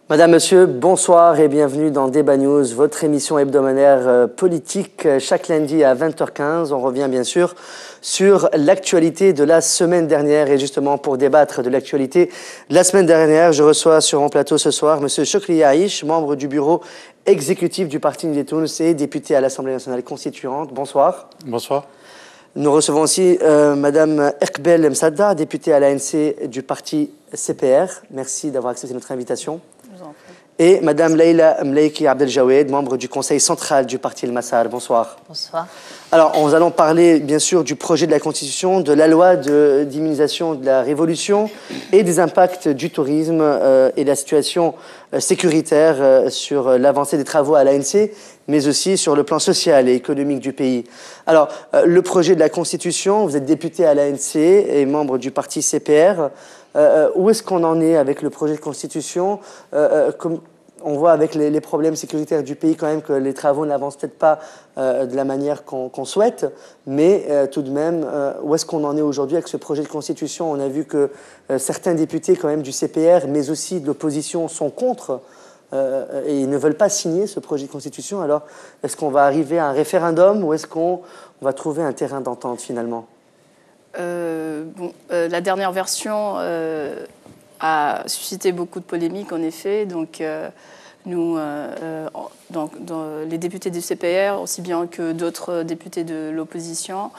Madame, Monsieur, bonsoir et bienvenue dans Débat News, votre émission hebdomadaire politique chaque lundi à 20h15. On revient bien sûr sur l'actualité de la semaine dernière et justement pour débattre de l'actualité de la semaine dernière, je reçois sur mon plateau ce soir Monsieur Chokri Aïch, membre du bureau exécutif du Parti Nidé Tounes et député à l'Assemblée nationale constituante. Bonsoir. Bonsoir. Nous recevons aussi Madame Ekbel Msadda, députée à l'ANC du parti CPR. Merci d'avoir accepté notre invitation. Et Madame Leïla Mleiki Abdeljawed, membre du conseil central du parti El Massar. Bonsoir. Bonsoir. Alors, nous allons parler bien sûr du projet de la Constitution, de la loi d'immunisation de la Révolution et des impacts du tourisme et de la situation sécuritaire sur l'avancée des travaux à l'ANC, mais aussi sur le plan social et économique du pays. Alors, le projet de la Constitution, vous êtes député à l'ANC et membre du parti CPR. Où est-ce qu'on en est avec le projet de Constitution? On voit avec les problèmes sécuritaires du pays quand même que les travaux n'avancent peut-être pas de la manière qu'on souhaite, mais tout de même, où est-ce qu'on en est aujourd'hui avec ce projet de Constitution? On a vu que certains députés quand même du CPR, mais aussi de l'opposition, sont contre et ils ne veulent pas signer ce projet de Constitution. Alors, est-ce qu'on va arriver à un référendum ou est-ce qu'on va trouver un terrain d'entente finalement? La dernière version a suscité beaucoup de polémiques, en effet. Donc, les députés du CPR, aussi bien que d'autres députés de l'opposition,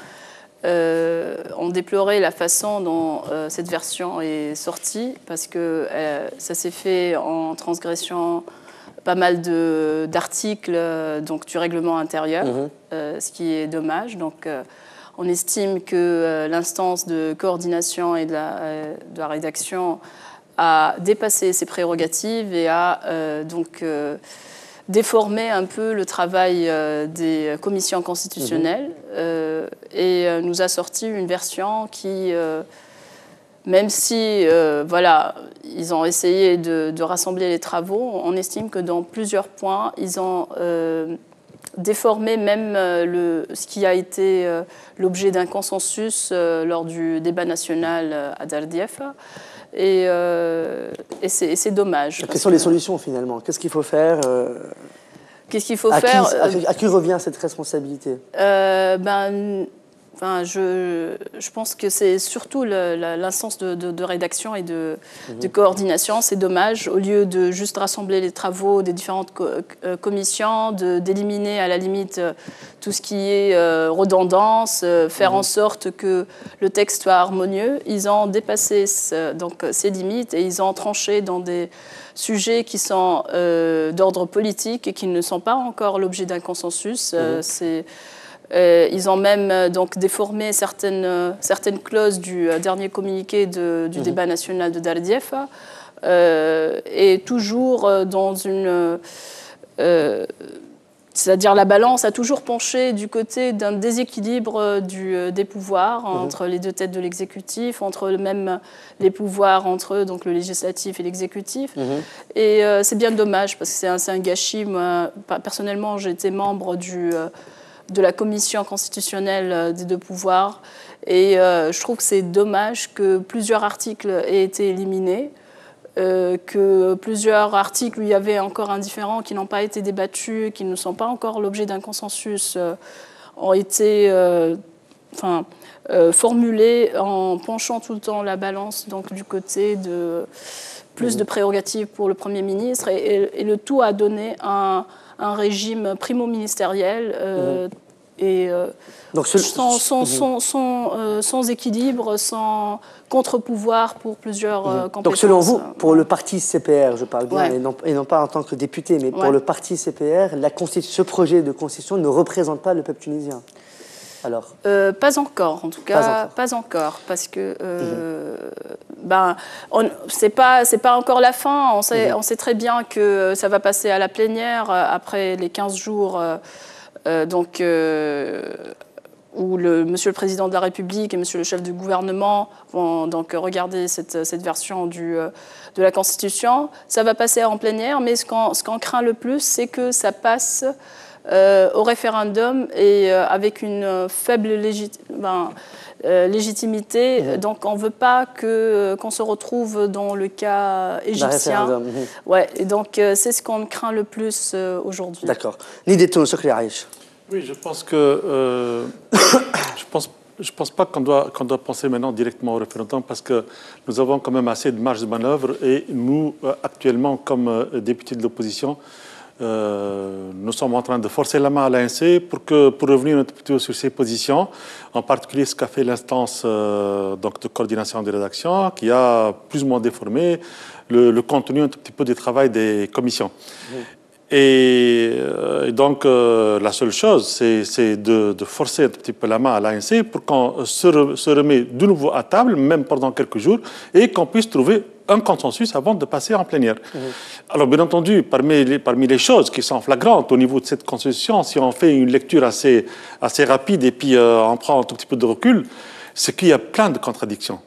ont déploré la façon dont cette version est sortie, parce que ça s'est fait en transgression pas mal d'articles du règlement intérieur, ce qui est dommage. Donc, on estime que l'instance de coordination et de la rédaction a dépassé ses prérogatives et a déformé un peu le travail des commissions constitutionnelles et nous a sorti une version qui, même si ils ont essayé de rassembler les travaux, on estime que dans plusieurs points, ils ont déformer même ce qui a été l'objet d'un consensus lors du débat national à Dardieff. Et c'est dommage. Quelles sont les solutions finalement? Qu'est-ce qu'il faut faire? Qu'est-ce qu'il faut faire? À qui revient cette responsabilité? Je pense que c'est surtout l'instance de rédaction et de coordination. C'est dommage, au lieu de juste rassembler les travaux des différentes commissions, d'éliminer à la limite tout ce qui est redondance, faire en sorte que le texte soit harmonieux. Ils ont dépassé ces limites et ils ont tranché dans des sujets qui sont d'ordre politique et qui ne sont pas encore l'objet d'un consensus. Ils ont même déformé certaines clauses du dernier communiqué du débat national de Dardieff et toujours dans une... c'est-à-dire la balance a toujours penché du côté d'un déséquilibre des pouvoirs entre les deux têtes de l'exécutif, entre même les pouvoirs entre donc le législatif et l'exécutif. Et c'est bien dommage parce que c'est un gâchis. Moi, personnellement, j'ai été membre de la commission constitutionnelle des deux pouvoirs. Et je trouve que c'est dommage que plusieurs articles aient été éliminés, que plusieurs articles où il y avait encore un différend qui n'ont pas été débattus, qui ne sont pas encore l'objet d'un consensus, ont été formulés en penchant tout le temps la balance donc, du côté de plus de prérogatives pour le Premier ministre. Et le tout a donné un régime primo-ministériel donc sans équilibre, sans contre-pouvoir pour plusieurs compétences. Donc selon vous, pour le parti CPR, je parle bien, et non pas en tant que député, mais pour le parti CPR, ce projet de constitution ne représente pas le peuple tunisien? Alors pas encore, en tout cas, pas encore, parce que c'est pas encore la fin. On sait très bien que ça va passer à la plénière après les 15 jours, où Monsieur le Président de la République et Monsieur le chef du gouvernement vont donc regarder cette version de la Constitution. Ça va passer en plénière, mais ce qu'on craint le plus, c'est que ça passe au référendum et avec une faible légitimité. Donc on ne veut pas qu'on se retrouve dans le cas égyptien. Ouais, et donc c'est ce qu'on craint le plus aujourd'hui. D'accord. Nidetun, Sokri Aïch. Oui, je pense que je pense pas qu'on doit penser maintenant directement au référendum parce que nous avons quand même assez de marge de manœuvre et nous, actuellement, comme députés de l'opposition, nous sommes en train de forcer la main à l'ANC pour revenir un petit peu sur ses positions, en particulier ce qu'a fait l'instance donc de coordination des rédactions, qui a plus ou moins déformé le contenu un tout petit peu du travail des commissions. Oui. Et donc, la seule chose, c'est de forcer un petit peu la main à l'ANC pour qu'on se remette de nouveau à table, même pendant quelques jours, et qu'on puisse trouver un consensus avant de passer en plénière. Alors, bien entendu, parmi les choses qui sont flagrantes au niveau de cette constitution, si on fait une lecture assez rapide et puis on prend un tout petit peu de recul, c'est qu'il y a plein de contradictions.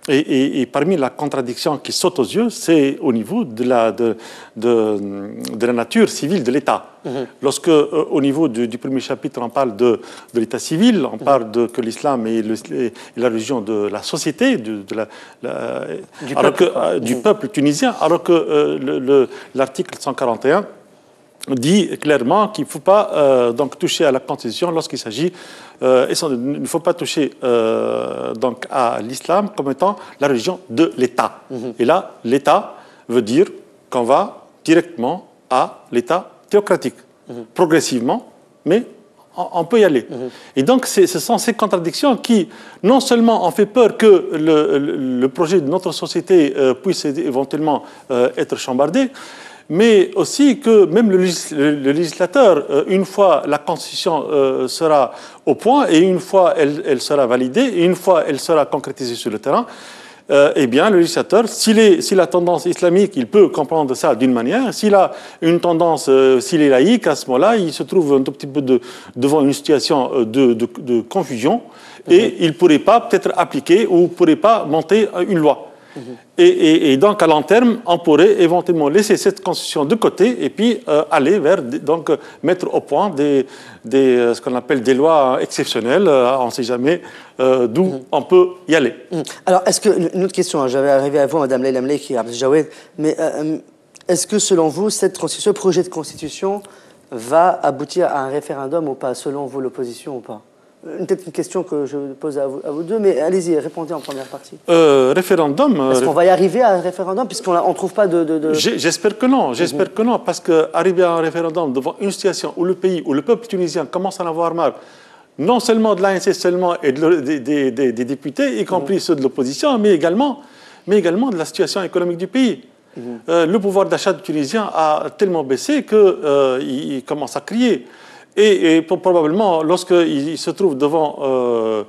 Et parmi la contradiction qui saute aux yeux, c'est au niveau de la nature civile de l'État. Lorsque, au niveau du premier chapitre, on parle de l'État civil, on parle que l'islam est la religion de la société, du peuple tunisien, alors que l'article 141 dit clairement qu'il ne faut pas donc toucher à la Constitution lorsqu'il s'agit, il ne faut pas toucher donc à l'islam comme étant la religion de l'État. Et là, l'État veut dire qu'on va directement à l'État théocratique, progressivement, mais on peut y aller. Et donc, ce sont ces contradictions qui, non seulement ont fait peur que le projet de notre société puisse éventuellement être chambardé, mais aussi que même le législateur, une fois la Constitution sera au point, et une fois elle sera validée, et une fois elle sera concrétisée sur le terrain, eh bien, le législateur, s'il a tendance islamique, il peut comprendre ça d'une manière. S'il a une tendance, s'il est laïque, à ce moment-là, il se trouve un tout petit peu devant une situation de confusion, et il ne pourrait pas peut-être appliquer ou ne pourrait pas monter une loi. Et donc, à long terme, on pourrait éventuellement laisser cette constitution de côté et puis aller vers, donc, mettre au point ce qu'on appelle des lois exceptionnelles. On ne sait jamais d'où on peut y aller. Alors, est-ce que, une autre question, hein, j'avais arrivé à vous, Mme Leïla Mleiki, Abdel Jawed, mais est-ce que, selon vous, ce projet de constitution va aboutir à un référendum ou pas, selon vous, l'opposition ou pas? Peut-être une question que je pose à vous deux, mais allez-y, répondez en première partie. Référendum... Est-ce qu'on va y arriver à un référendum, puisqu'on ne trouve pas de... J'espère que non, j'espère que non, parce qu'arriver à un référendum devant une situation où le pays, où le peuple tunisien commence à en avoir marre, non seulement de l'ANC seulement et des députés, y compris ceux de l'opposition, mais également de la situation économique du pays. Le pouvoir d'achat du Tunisien a tellement baissé qu'il commence à crier. Et probablement, lorsqu'il se trouve devant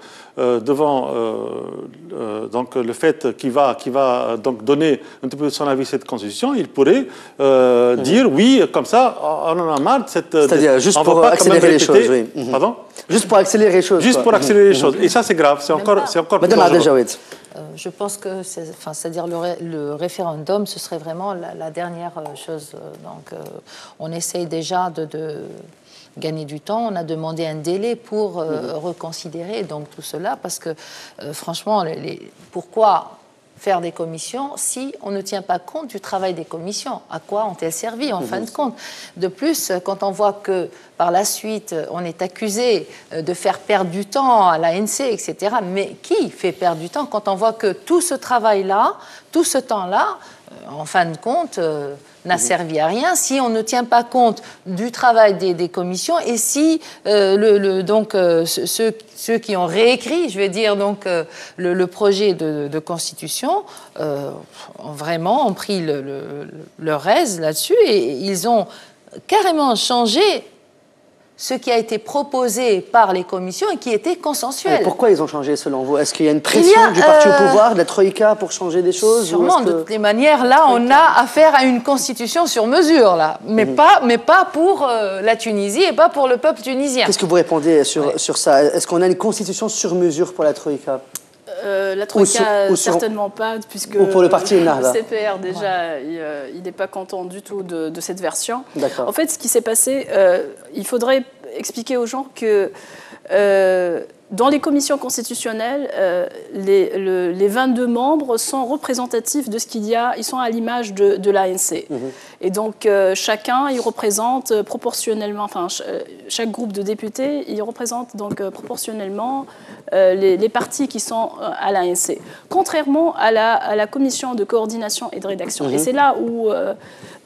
donc le fait qu'il va donc donner un petit peu son avis à cette constitution, il pourrait dire oui, comme ça, on en a marre de cette... C'est-à-dire, juste pour accélérer les choses, oui. Pardon ? Juste pour accélérer les choses. Juste pour accélérer les choses. Et ça, c'est grave. C'est encore Madame Abdel Jawed. Je pense que c'est-à-dire le référendum, ce serait vraiment la dernière chose. Donc, on essaye déjà de gagner du temps. On a demandé un délai pour reconsidérer donc tout cela, parce que franchement, pourquoi faire des commissions si on ne tient pas compte du travail des commissions? À quoi ont-elles servi en fin de compte? De plus, quand on voit que par la suite, on est accusé de faire perdre du temps à l'ANC, etc. Mais qui fait perdre du temps quand on voit que tout ce travail-là, tout ce temps-là, en fin de compte, n'a servi à rien si on ne tient pas compte du travail des commissions et si donc ceux qui ont réécrit, je vais dire donc le projet de constitution ont pris leur aise là-dessus et ils ont carrément changé ce qui a été proposé par les commissions et qui était consensuel. Et pourquoi ils ont changé selon vous? Est-ce qu'il y a une pression du parti au pouvoir, de la Troïka, pour changer des choses? Sûrement, de toutes les manières, là, on a affaire à une constitution sur mesure, là. Mais pas pour la Tunisie et pas pour le peuple tunisien. Qu'est-ce que vous répondez sur ça? Est-ce qu'on a une constitution sur mesure pour la Troïka? La Troïka, certainement pas, puisque ou pour le parti Ennahda. Le CPR, déjà, il n'est pas content du tout de cette version. En fait, ce qui s'est passé, il faudrait expliquer aux gens que dans les commissions constitutionnelles, les 22 membres sont représentatifs de ce qu'il y a, ils sont à l'image de l'ANC. Et donc, chacun, il représente proportionnellement, enfin, chaque groupe de députés, il représente donc proportionnellement les partis qui sont à l'ANC. Contrairement à la commission de coordination et de rédaction. Et c'est là où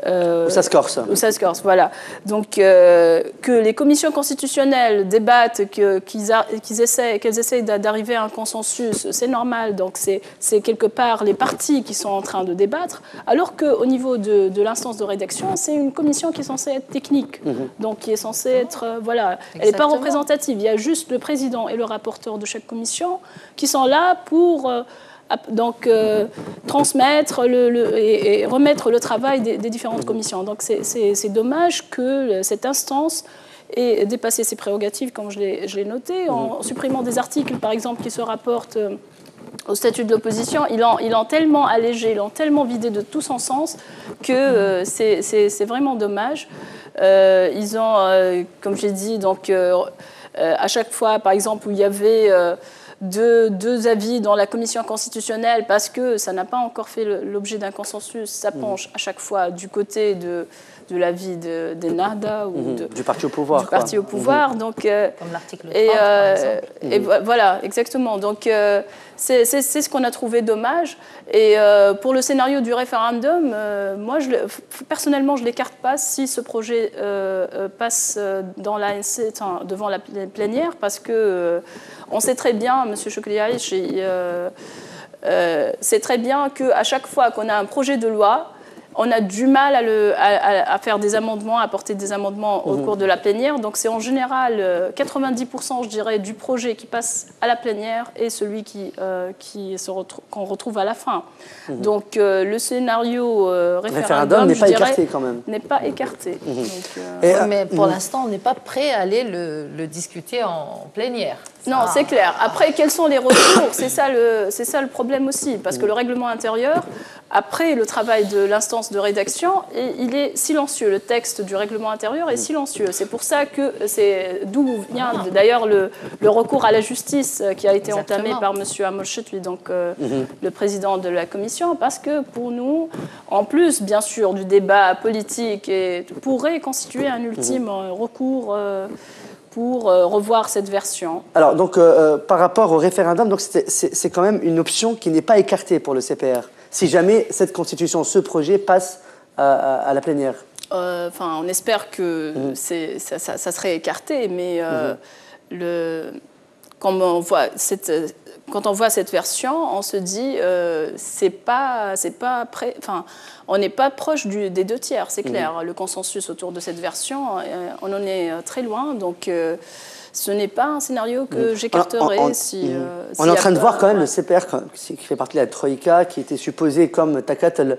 ça se corse. Où ça se corse, voilà. Donc, que les commissions constitutionnelles débattent, qu'elles essayent d'arriver à un consensus, c'est normal. Donc, c'est quelque part les partis qui sont en train de débattre, alors qu'au niveau de l'instance de rédaction, c'est une commission qui est censée être technique, donc qui est censée être, voilà, elle n'est pas représentative. Il y a juste le président et le rapporteur de chaque commission qui sont là pour transmettre et remettre le travail des différentes commissions. Donc c'est dommage que cette instance ait dépassé ses prérogatives, comme je l'ai noté, en supprimant des articles, par exemple, qui se rapportent au statut de l'opposition. Ils l'ont tellement allégé, ils l'ont tellement vidé de tout son sens que c'est vraiment dommage. Ils ont, comme j'ai dit, donc, à chaque fois, par exemple, où il y avait deux avis dans la commission constitutionnelle, parce que ça n'a pas encore fait l'objet d'un consensus, ça penche à chaque fois du côté de l'avis d'Ennahda ou du parti au pouvoir. Du parti au pouvoir. Donc, comme l'article 30, par exemple. Et voilà, exactement. Donc, c'est ce qu'on a trouvé dommage. Et pour le scénario du référendum, moi, personnellement, je ne l'écarte pas si ce projet passe dans l'ANC, devant la plénière, parce que on sait très bien, M. Chokliaïch, c'est très bien qu'à chaque fois qu'on a un projet de loi, on a du mal à faire des amendements, à apporter des amendements au cours de la plénière. Donc c'est en général 90%, je dirais, du projet qui passe à la plénière et celui qu'on retrouve à la fin. Donc le scénario référendum n'est pas écarté quand même. N'est pas écarté. Mais pour l'instant, on n'est pas prêt à aller le discuter en plénière. Non, c'est clair. Après, quels sont les recours? C'est ça le problème aussi, parce que le règlement intérieur, après le travail de l'instance de rédaction, il est silencieux. Le texte du règlement intérieur est silencieux. C'est pour ça que c'est d'où vient d'ailleurs le recours à la justice qui a été entamé par M. Amol Chetli, donc le président de la commission, parce que pour nous, en plus bien sûr du débat politique, pourrait constituer un ultime recours pour revoir cette version. Alors, donc, par rapport au référendum, donc c'est quand même une option qui n'est pas écartée pour le CPR, si jamais cette constitution, ce projet passe à la plénière. On espère que ça serait écarté, mais quand on voit cette version, on se dit on n'est pas proche des 2 tiers, c'est clair. Le consensus autour de cette version, on en est très loin, donc ce n'est pas un scénario que j'écarterais. On est en train de voir quand même le CPR, qui fait partie de la Troïka, qui était supposé, comme Takatel,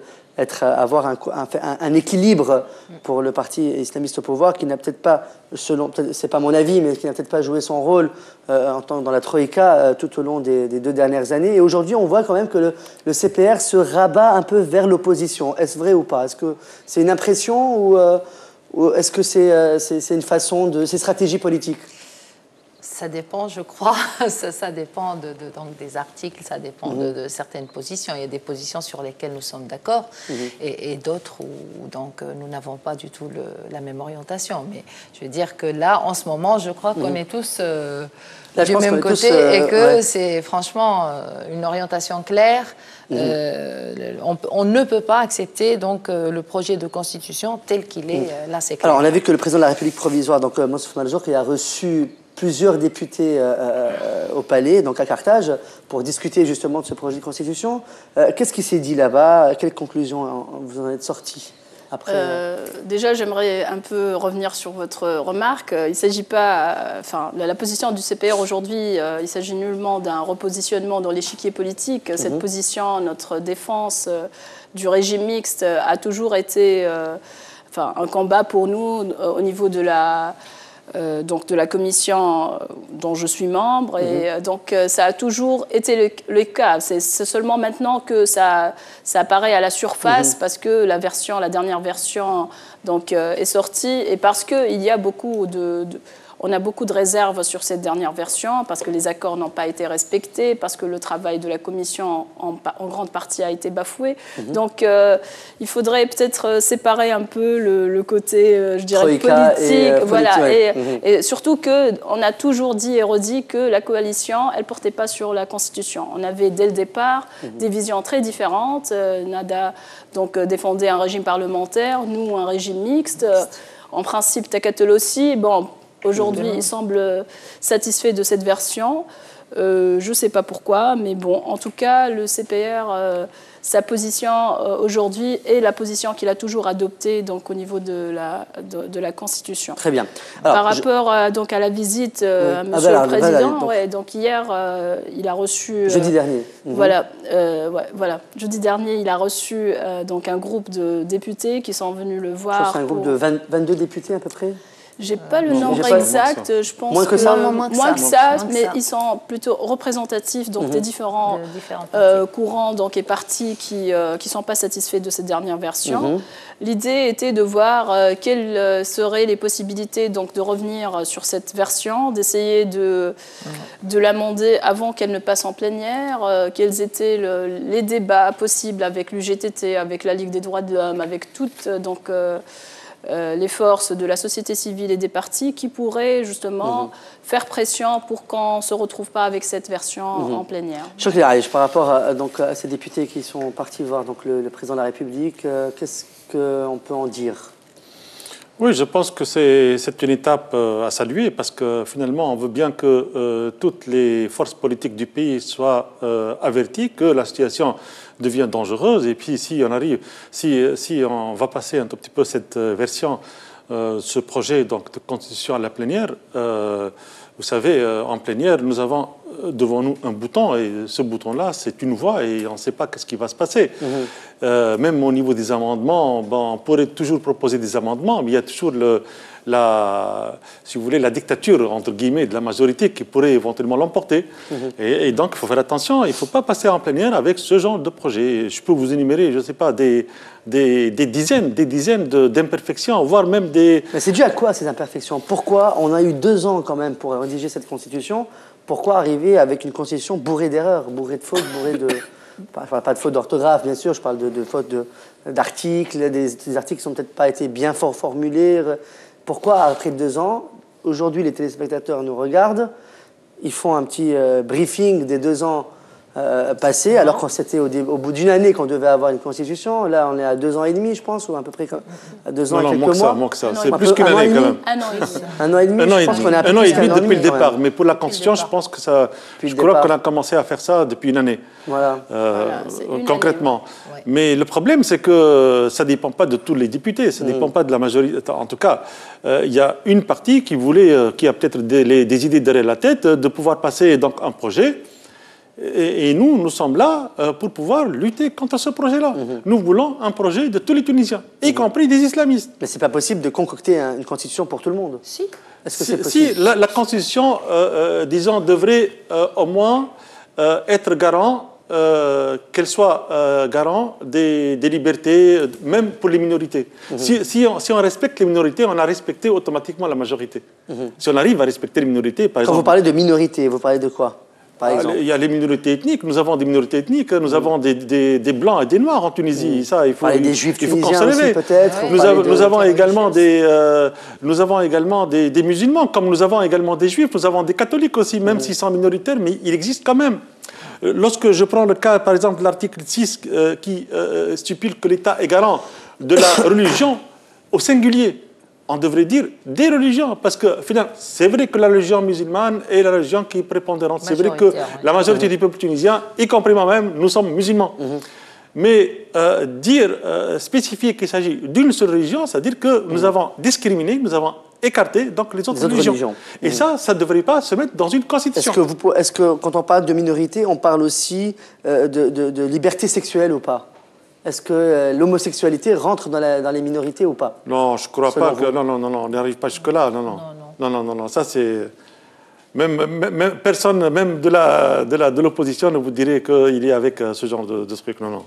avoir un équilibre pour le parti islamiste au pouvoir, qui n'a peut-être pas, c'est pas mon avis, mais qui n'a peut-être pas joué son rôle dans la Troïka tout au long des 2 dernières années. Et aujourd'hui, on voit quand même que le CPR se rabat un peu vers l'opposition. Est-ce vrai ou pas? Est-ce que c'est une impression ou est-ce que c'est une façon de... C'est stratégie politique? Ça dépend, je crois. Ça dépend donc des articles, ça dépend de certaines positions. Il y a des positions sur lesquelles nous sommes d'accord et d'autres où donc, nous n'avons pas du tout la même orientation. Mais je veux dire que là, en ce moment, je crois qu'on est tous du même côté et que c'est franchement une orientation claire. On ne peut pas accepter donc, le projet de constitution tel qu'il est. Là, c'est clair. Alors, on a vu que le président de la République provisoire, donc Monsef Malzouk, a reçu plusieurs députés au palais, donc à Carthage, pour discuter justement de ce projet de constitution. Qu'est-ce qui s'est dit là-bas? Quelles conclusions vous en êtes sortis après Déjà, j'aimerais un peu revenir sur votre remarque. Il ne s'agit pas... la position du CPR aujourd'hui, il s'agit nullement d'un repositionnement dans l'échiquier politique. Cette position, notre défense du régime mixte, a toujours été un combat pour nous au niveau de la donc de la commission dont je suis membre. Et donc, ça a toujours été le cas. C'est seulement maintenant que ça apparaît à la surface parce que la dernière version donc, est sortie et parce qu'il y a on a beaucoup de réserves sur cette dernière version parce que les accords n'ont pas été respectés, parce que le travail de la Commission en grande partie a été bafoué. Donc, il faudrait peut-être séparer un peu le côté, je dirais, politique. Voilà. Et surtout qu'on a toujours dit et redit que la coalition, elle ne portait pas sur la Constitution. On avait dès le départ des visions très différentes. Nada donc, défendait un régime parlementaire, nous un régime mixte. En principe, Takatel aussi. Bon, aujourd'hui, il semble satisfait de cette version. Je ne sais pas pourquoi, mais bon, en tout cas, le CPR, sa position aujourd'hui est la position qu'il a toujours adoptée donc, au niveau de la Constitution. Très bien. Alors, par rapport donc, à la visite à M. le Président, donc hier, il a reçu... Jeudi dernier. Voilà, jeudi dernier, il a reçu donc, un groupe de députés qui sont venus le voir. C'est un groupe de 22 députés à peu près. J'ai pas le nombre exact, je pense moins que ça, mais ils sont plutôt représentatifs donc, des différents courants donc, et partis qui sont pas satisfaits de cette dernière version. L'idée était de voir quelles seraient les possibilités donc, de revenir sur cette version, d'essayer de l'amender avant qu'elle ne passe en plénière, quels étaient les débats possibles avec l'UGTT, avec la Ligue des droits de l'homme, avec toutes donc, les forces de la société civile et des partis qui pourraient justement faire pression pour qu'on ne se retrouve pas avec cette version en plénière. Chokri Arish, par rapport à ces députés qui sont partis voir donc, le président de la République, qu'est-ce qu'on peut en dire ? Oui, je pense que c'est une étape à saluer parce que finalement, on veut bien que toutes les forces politiques du pays soient averties que la situation devient dangereuse. Et puis, si on va passer un tout petit peu cette version, ce projet donc, de constitution à la plénière, vous savez, en plénière, nous avons devant nous un bouton et ce bouton-là, c'est une voix et on ne sait pas ce qui va se passer. Même au niveau des amendements, on pourrait toujours proposer des amendements, mais il y a toujours si vous voulez, la dictature, entre guillemets, de la majorité qui pourrait éventuellement l'emporter. Et donc, il faut faire attention, il ne faut pas passer en plénière avec ce genre de projet. Je peux vous énumérer, je ne sais pas, des dizaines d'imperfections, voire même des... Mais c'est dû à quoi, ces imperfections? Pourquoi on a eu 2 ans quand même pour rédiger cette Constitution? Pourquoi arriver avec une Constitution bourrée d'erreurs, bourrée de fautes, bourrée de... Je ne parle pas de fautes d'orthographe, bien sûr, je parle de fautes d'articles, des articles qui n'ont peut-être pas été bien formulés. Pourquoi, après 2 ans, aujourd'hui, les téléspectateurs nous regardent, ils font un petit briefing des 2 ans passés, alors qu'on c'était au bout d'une année qu'on devait avoir une constitution. Là, on est à 2 ans et demi, je pense, ou à peu près à 2 ans et quelques mois. Moins que ça. C'est plus qu'une année, quand même. 1 an et demi. 1 an et demi, je pense qu'on est à 1 an et demi depuis le départ. départ. Mais pour la constitution, je pense que ça... Je crois qu'on a commencé à faire ça depuis une année. Voilà. Concrètement. Année. Mais le problème, c'est que ça ne dépend pas de tous les députés, ça ne dépend pas de la majorité. En tout cas, il y a une partie qui a peut-être des idées derrière la tête, de pouvoir passer donc, un projet. Et nous sommes là pour pouvoir lutter contre ce projet-là. Nous voulons un projet de tous les Tunisiens, y compris des islamistes. Mais ce n'est pas possible de concocter une constitution pour tout le monde. Si. Est-ce que c'est possible? Si, la constitution, disons, devrait au moins être garant, qu'elle soit garant des libertés, même pour les minorités. Si on respecte les minorités, on a respecté automatiquement la majorité. Si on arrive à respecter les minorités, par exemple... Quand vous parlez de minorités, vous parlez de quoi? Il y a les minorités ethniques, nous avons des minorités ethniques, nous avons des blancs et des noirs en Tunisie. Ça, il faut des juifs tunisiens aussi, peut-être. Nous avons également des musulmans, comme nous avons également des juifs, nous avons des catholiques aussi, même s'ils sont minoritaires, mais il existe quand même. Lorsque je prends le cas, par exemple, de l'article 6 qui stipule que l'État est garant de la religion au singulier, on devrait dire des religions, parce que finalement, c'est vrai que la religion musulmane est la religion qui est prépondérante. C'est vrai que la majorité du peuple tunisien, y compris moi-même, nous sommes musulmans. Mais spécifier qu'il s'agit d'une seule religion, c'est-à-dire que nous avons discriminé, nous avons écarté donc les autres religions. Et ça ne devrait pas se mettre dans une constitution. Est-ce que quand on parle de minorité, on parle aussi de liberté sexuelle ou pas? Est-ce que l'homosexualité rentre dans les minorités ou pas? Non, je ne crois pas que... Non, on n'arrive pas jusque-là. Non. non, ça c'est... Même personne, même de l'opposition, ne vous dirait qu'il est avec ce genre de truc. Non.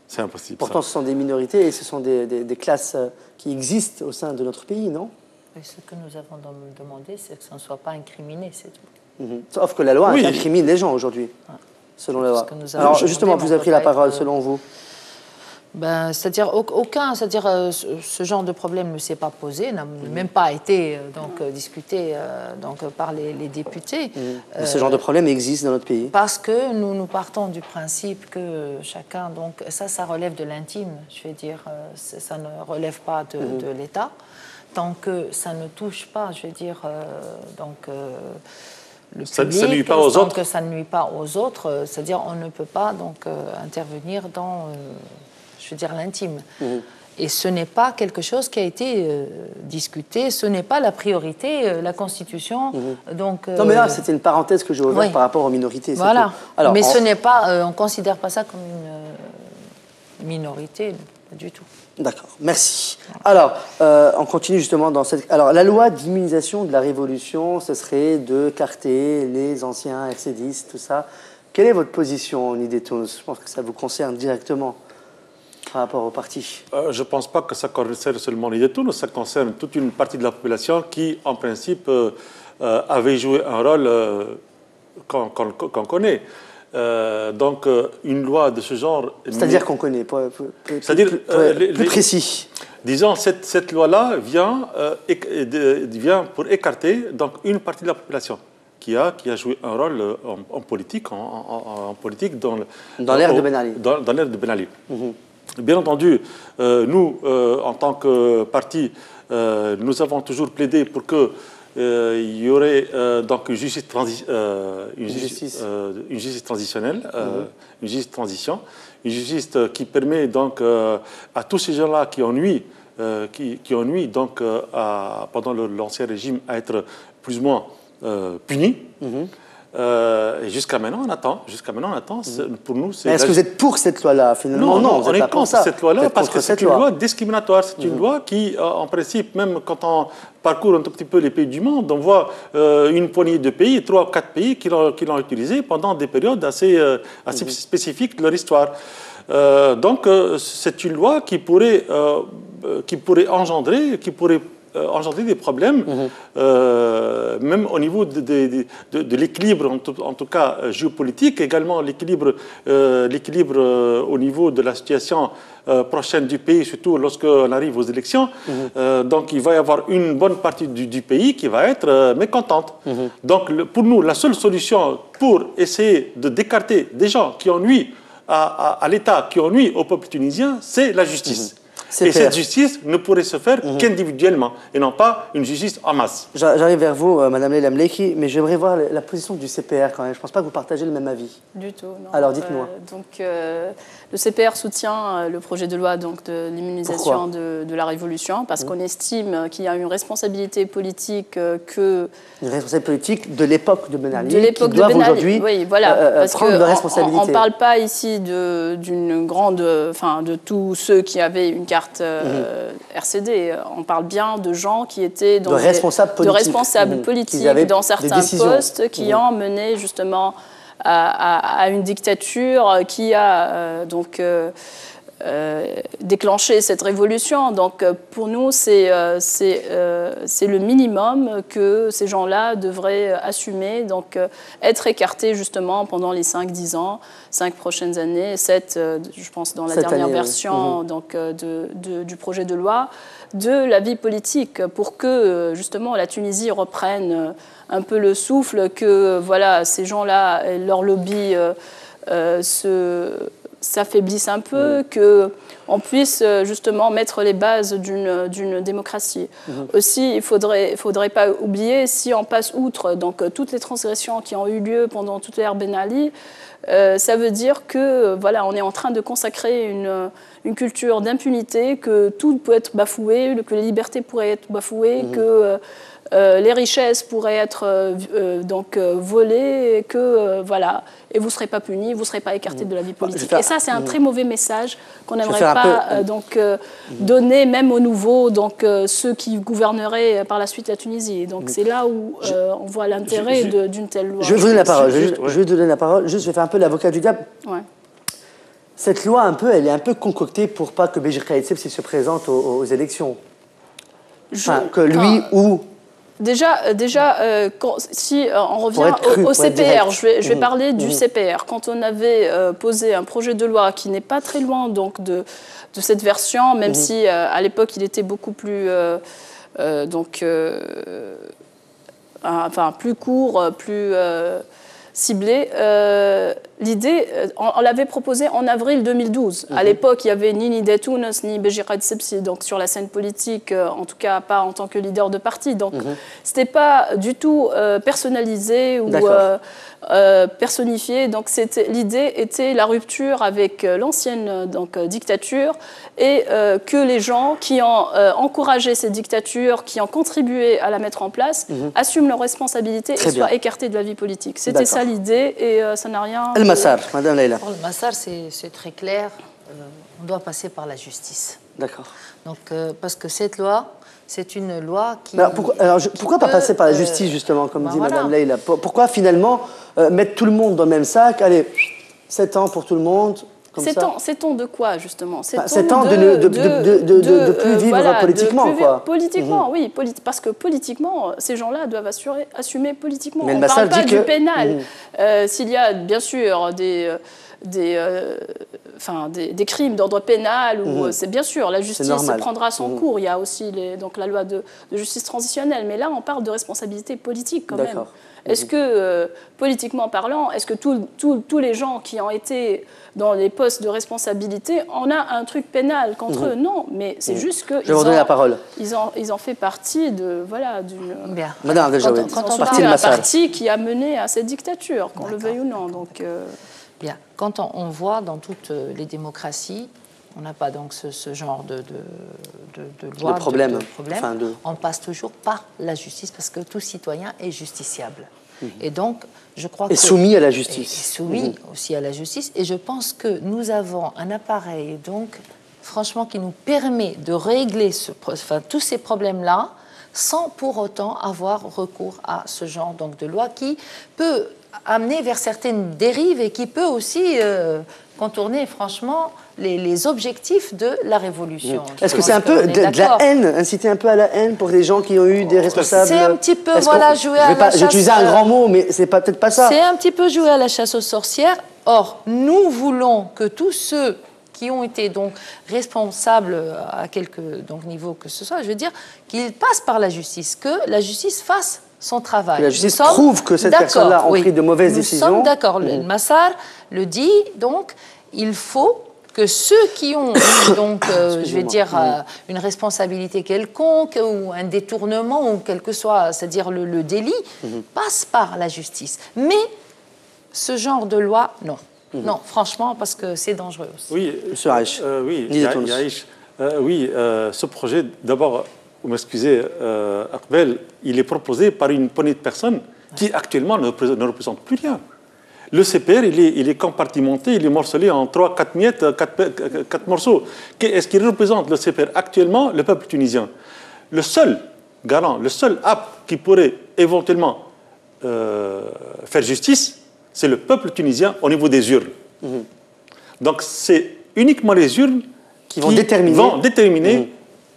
C'est impossible. Pourtant, ce sont des minorités et ce sont des classes qui existent au sein de notre pays, non? Et ce que nous avons demandé, c'est que ça ne soit pas incriminé, c'est tout. Sauf que la loi incrimine les gens aujourd'hui, selon la loi. Alors justement, vous avez pris la parole, selon vous. Ben, c'est-à-dire ce genre de problème ne s'est pas posé, n'a même pas été discuté par les députés. Ce genre de problème existe dans notre pays. Parce que nous partons du principe que chacun, donc ça relève de l'intime, je vais dire, ça ne relève pas de l'État, tant que ça ne touche pas, je vais dire, le public, ça ne nuit pas aux autres. Que ça ne nuit pas aux autres, c'est-à-dire on ne peut pas intervenir dans je veux dire l'intime. Et ce n'est pas quelque chose qui a été discuté, ce n'est pas la priorité, la Constitution. Donc, non, mais là, c'était une parenthèse que j'ai ouverte par rapport aux minorités. Voilà. Alors, mais ce n'est pas, on ne considère pas ça comme une minorité, pas du tout. D'accord, merci. Alors, on continue justement dans cette... Alors, la loi d'immunisation de la Révolution, ce serait de carter les anciens RCDistes, tout ça. Quelle est votre position, Nidetoun? Je pense que ça vous concerne directement. Par rapport au parti. Je ne pense pas que ça concerne seulement les détours, ça concerne toute une partie de la population qui, en principe, avait joué un rôle qu'on connaît. Donc, une loi de ce genre... C'est-à-dire qu'on connaît, plus précis. Disons, cette loi-là vient pour écarter donc, une partie de la population qui a joué un rôle en politique, en politique dans l'ère de Ben Ali. Dans l'ère de Ben Ali. Bien entendu, nous, en tant que parti, nous avons toujours plaidé pour qu'il y aurait donc une justice transitionnelle, une justice de transition, une justice qui permet donc à tous ces gens-là qui ennuient, donc pendant l'ancien régime à être plus ou moins punis. Et jusqu'à maintenant, on attend. Pour nous, c'est. Est-ce que vous êtes pour cette loi-là, finalement? Non, on est contre cette loi-là parce que c'est une loi discriminatoire. C'est une loi qui, en principe, même quand on parcourt un tout petit peu les pays du monde, on voit une poignée de pays, 3 ou 4 pays qui l'ont utilisée pendant des périodes assez spécifiques de leur histoire. Donc, c'est une loi qui pourrait engendrer des problèmes, même au niveau de l'équilibre, en tout cas géopolitique, également l'équilibre au niveau de la situation prochaine du pays, surtout lorsqu'on arrive aux élections. Donc il va y avoir une bonne partie du pays qui va être mécontente. Donc pour nous, la seule solution pour essayer de d'écarter des gens qui ennuient à l'État, qui ennuient au peuple tunisien, c'est la justice. Et cette justice ne pourrait se faire qu'individuellement et non pas une justice en masse. J'arrive vers vous, Madame Leila Mleiki, mais j'aimerais voir la position du CPR quand même. Je ne pense pas que vous partagez le même avis. Du tout, non. Alors dites-moi. Le CPR soutient le projet de loi donc, de l'immunisation de la Révolution parce qu'on estime qu'il y a une responsabilité politique Une responsabilité politique de l'époque de Ben Ali qui doivent aujourd'hui prendre de responsabilité. On ne parle pas ici d'une grande... Enfin, de tous ceux qui avaient une carte RCD. On parle bien de gens qui étaient dans de responsables politiques dans certains postes qui ont mené justement à une dictature qui a déclenché cette révolution. Donc pour nous, c'est le minimum que ces gens-là devraient assumer, donc être écartés justement pendant les 5-10 ans, 5 prochaines années, 7, je pense, dans la dernière version donc, du projet de loi, de la vie politique, pour que justement la Tunisie reprenne un peu le souffle, que voilà, ces gens-là, leur lobby s'affaiblissent un peu, qu'on puisse justement mettre les bases d'une démocratie. Aussi, il ne faudrait pas oublier, si on passe outre donc, toutes les transgressions qui ont eu lieu pendant toute l'ère Ben Ali, ça veut dire que voilà, on est en train de consacrer une culture d'impunité, que tout peut être bafoué, que les libertés pourraient être bafouées, que les richesses pourraient être volées, et que voilà, et vous ne serez pas punis, vous ne serez pas écartés de la vie politique. Et ça, c'est un très mauvais message qu'on n'aimerait pas donner même aux nouveaux, ceux qui gouverneraient par la suite la Tunisie. Donc c'est là où on voit l'intérêt d'une telle loi. Je vais vous donner la parole. Je vais donner la parole. Juste, je vais faire un peu l'avocat du diable. Ouais. Cette loi, elle est un peu concoctée pour pas que Béchir Caïd Essebsi se présente aux élections. Enfin, que lui ou... Déjà, si on revient au CPR, je vais parler du CPR. Quand on avait posé un projet de loi qui n'est pas très loin donc, de cette version, même si à l'époque il était beaucoup plus, plus court, plus ciblé. L'idée, on l'avait proposé en avril 2012. À l'époque, il n'y avait ni Nida Tounes ni Béchir Caïd Essebsi, donc sur la scène politique, en tout cas pas en tant que leader de parti. Donc, c'était pas du tout personnalisé ou personnifié. Donc, l'idée était la rupture avec l'ancienne dictature et que les gens qui ont encouragé cette dictature, qui ont contribué à la mettre en place, assument leurs responsabilités et soient écartés de la vie politique. C'était ça l'idée et ça n'a rien... El-Massar, Madame Leïla. Pour le Massar, c'est très clair. On doit passer par la justice. D'accord. Donc, parce que cette loi, c'est une loi qui... Pourquoi pas passer par la justice, justement, comme dit Madame Leïla? Pourquoi, finalement, mettre tout le monde dans le même sac? Allez, 7 ans pour tout le monde, comme ça. 7 ans de quoi, justement? 7 ans de plus vivre politiquement, quoi. Politiquement, oui. Parce que politiquement, ces gens-là doivent assumer politiquement. Mais on ne parle pas du pénal. S'il y a, bien sûr, des crimes d'ordre pénal, c'est bien sûr, la justice prendra son cours. Il y a aussi la loi de justice transitionnelle. Mais là, on parle de responsabilité politique quand même. Est-ce que, politiquement parlant, est-ce que tous les gens qui ont été dans les postes de responsabilité, on a un truc pénal contre eux? Non, mais c'est juste que... Je vais vous donner la parole. Ils ont fait partie d'une... Bien. Madame Abdeljaoui, partie d'un parti qui a mené à cette dictature, qu'on le veuille ou non. Donc, bien. Quand on voit dans toutes les démocraties, on n'a pas donc ce genre de loi, de problème. On passe toujours par la justice parce que tout citoyen est justiciable. Et donc, je crois que... soumis à la justice. Et soumis aussi à la justice. Et je pense que nous avons un appareil, donc, franchement, qui nous permet de régler tous ces problèmes-là sans pour autant avoir recours à ce genre donc, de loi qui peut amener vers certaines dérives et qui peut aussi contourner, franchement, les objectifs de la révolution. Est-ce que c'est un peu de la haine, inciter un peu à la haine pour les gens qui ont eu des responsables? C'est un petit peu, jouer à la chasse... J'utilisais un grand mot, mais c'est peut-être pas ça. C'est un petit peu jouer à la chasse aux sorcières. Or, nous voulons que tous ceux qui ont été donc responsables à quelque niveau que ce soit, je veux dire, qu'ils passent par la justice, que la justice fasse son travail. Que la justice prouve que cette personne-là a pris de mauvaises décisions. Nous sommes d'accord. Le Massar le dit, donc, il faut que ceux qui ont donc, je vais dire, une responsabilité quelconque ou un détournement ou quel que soit, c'est-à-dire le délit, passent par la justice. Mais ce genre de loi, non. Non, franchement, parce que c'est dangereux aussi. Oui, Monsieur Aïch. Ce projet, d'abord, vous m'excusez, Akbel, il est proposé par une poignée de personnes qui actuellement ne représentent plus rien. Le CPR, il est compartimenté, il est morcelé en 3-4 miettes, 4 morceaux. Est-ce qu'il représente le CPR actuellement, le peuple tunisien? Le seul garant, le seul apte qui pourrait éventuellement faire justice, c'est le peuple tunisien au niveau des urnes. Donc c'est uniquement les urnes qui vont déterminer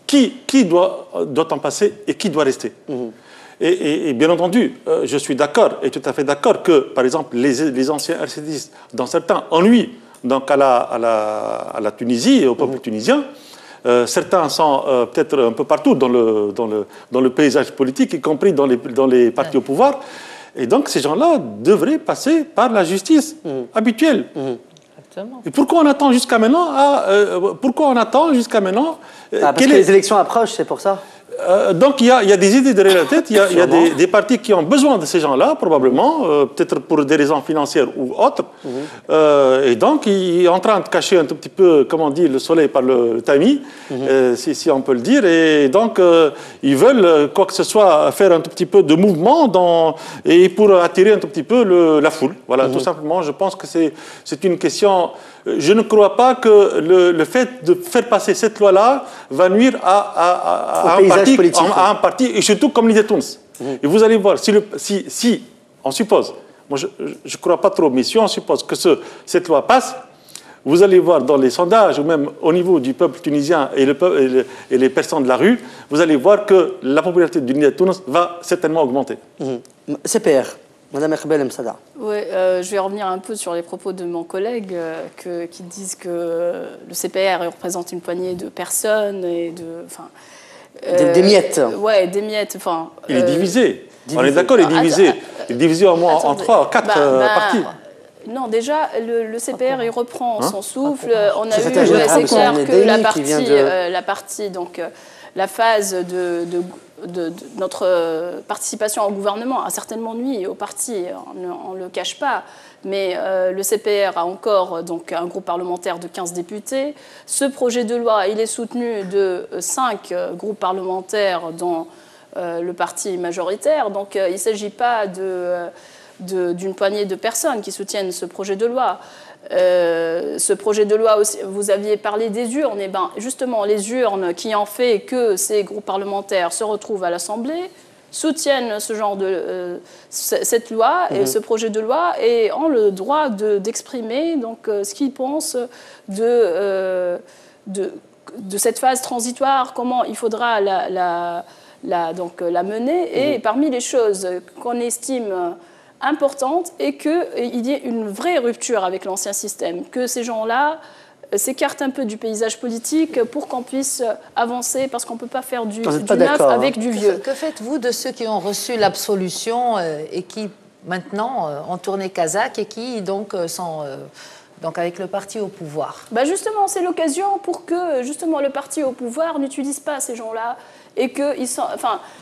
qui doit en passer et qui doit rester. Et bien entendu, je suis d'accord, et tout à fait d'accord, que, par exemple, les anciens RCDistes, dans certains, ennuient donc à la Tunisie et au peuple tunisien. Certains sont peut-être un peu partout dans le paysage politique, y compris dans les partis au pouvoir. Et donc, ces gens-là devraient passer par la justice habituelle. Et pourquoi on attend jusqu'à maintenant parce que les élections approchent, c'est pour ça. Donc il y a des idées derrière la tête, il y a des partis qui ont besoin de ces gens-là, probablement, peut-être pour des raisons financières ou autres. Et donc il est en train de cacher un tout petit peu, comme on dit, le soleil par le tamis, si on peut le dire. Et donc ils veulent, quoi que ce soit, faire un tout petit peu de mouvement et pour attirer un tout petit peu la foule. Voilà, tout simplement, je pense que c'est une question... Je ne crois pas que le fait de faire passer cette loi-là va nuire à un parti, et surtout comme l'idée Tunis. Et vous allez voir, si on suppose, moi je ne crois pas trop, mais si on suppose que cette loi passe, vous allez voir dans les sondages, ou même au niveau du peuple tunisien et les personnes de la rue, vous allez voir que la popularité de l'idée Tunis va certainement augmenter. CPR. Madame Erbel Msada. Oui, je vais revenir un peu sur les propos de mon collègue qui disent que le CPR représente une poignée de personnes et des miettes. Oui, des miettes. Il est divisé. On est d'accord, il est divisé. Il est divisé au moins en 3 ou 4 parties. Non, déjà, le CPR, il reprend son souffle. On a vu, c'est clair que la partie, donc la phase de notre participation au gouvernement a certainement nui au parti, on ne le cache pas, mais le CPR a encore donc, un groupe parlementaire de 15 députés. Ce projet de loi, il est soutenu de 5 groupes parlementaires dont le parti majoritaire, donc il ne s'agit pas d'une poignée de personnes qui soutiennent ce projet de loi. Ce projet de loi, aussi, vous aviez parlé des urnes, et ben justement les urnes qui ont fait que ces groupes parlementaires se retrouvent à l'Assemblée soutiennent ce genre cette loi et ce projet de loi et ont le droit d'exprimer donc ce qu'ils pensent de cette phase transitoire, comment il faudra la mener, et parmi les choses qu'on estime importante et qu'il y ait une vraie rupture avec l'ancien système, que ces gens-là s'écartent un peu du paysage politique pour qu'on puisse avancer, parce qu'on ne peut pas faire du neuf avec du vieux. Que faites-vous de ceux qui ont reçu l'absolution et qui maintenant ont tourné kazakh et qui donc sont... donc avec le parti au pouvoir? Justement, c'est l'occasion pour que justement, le parti au pouvoir n'utilise pas ces gens-là. Et que,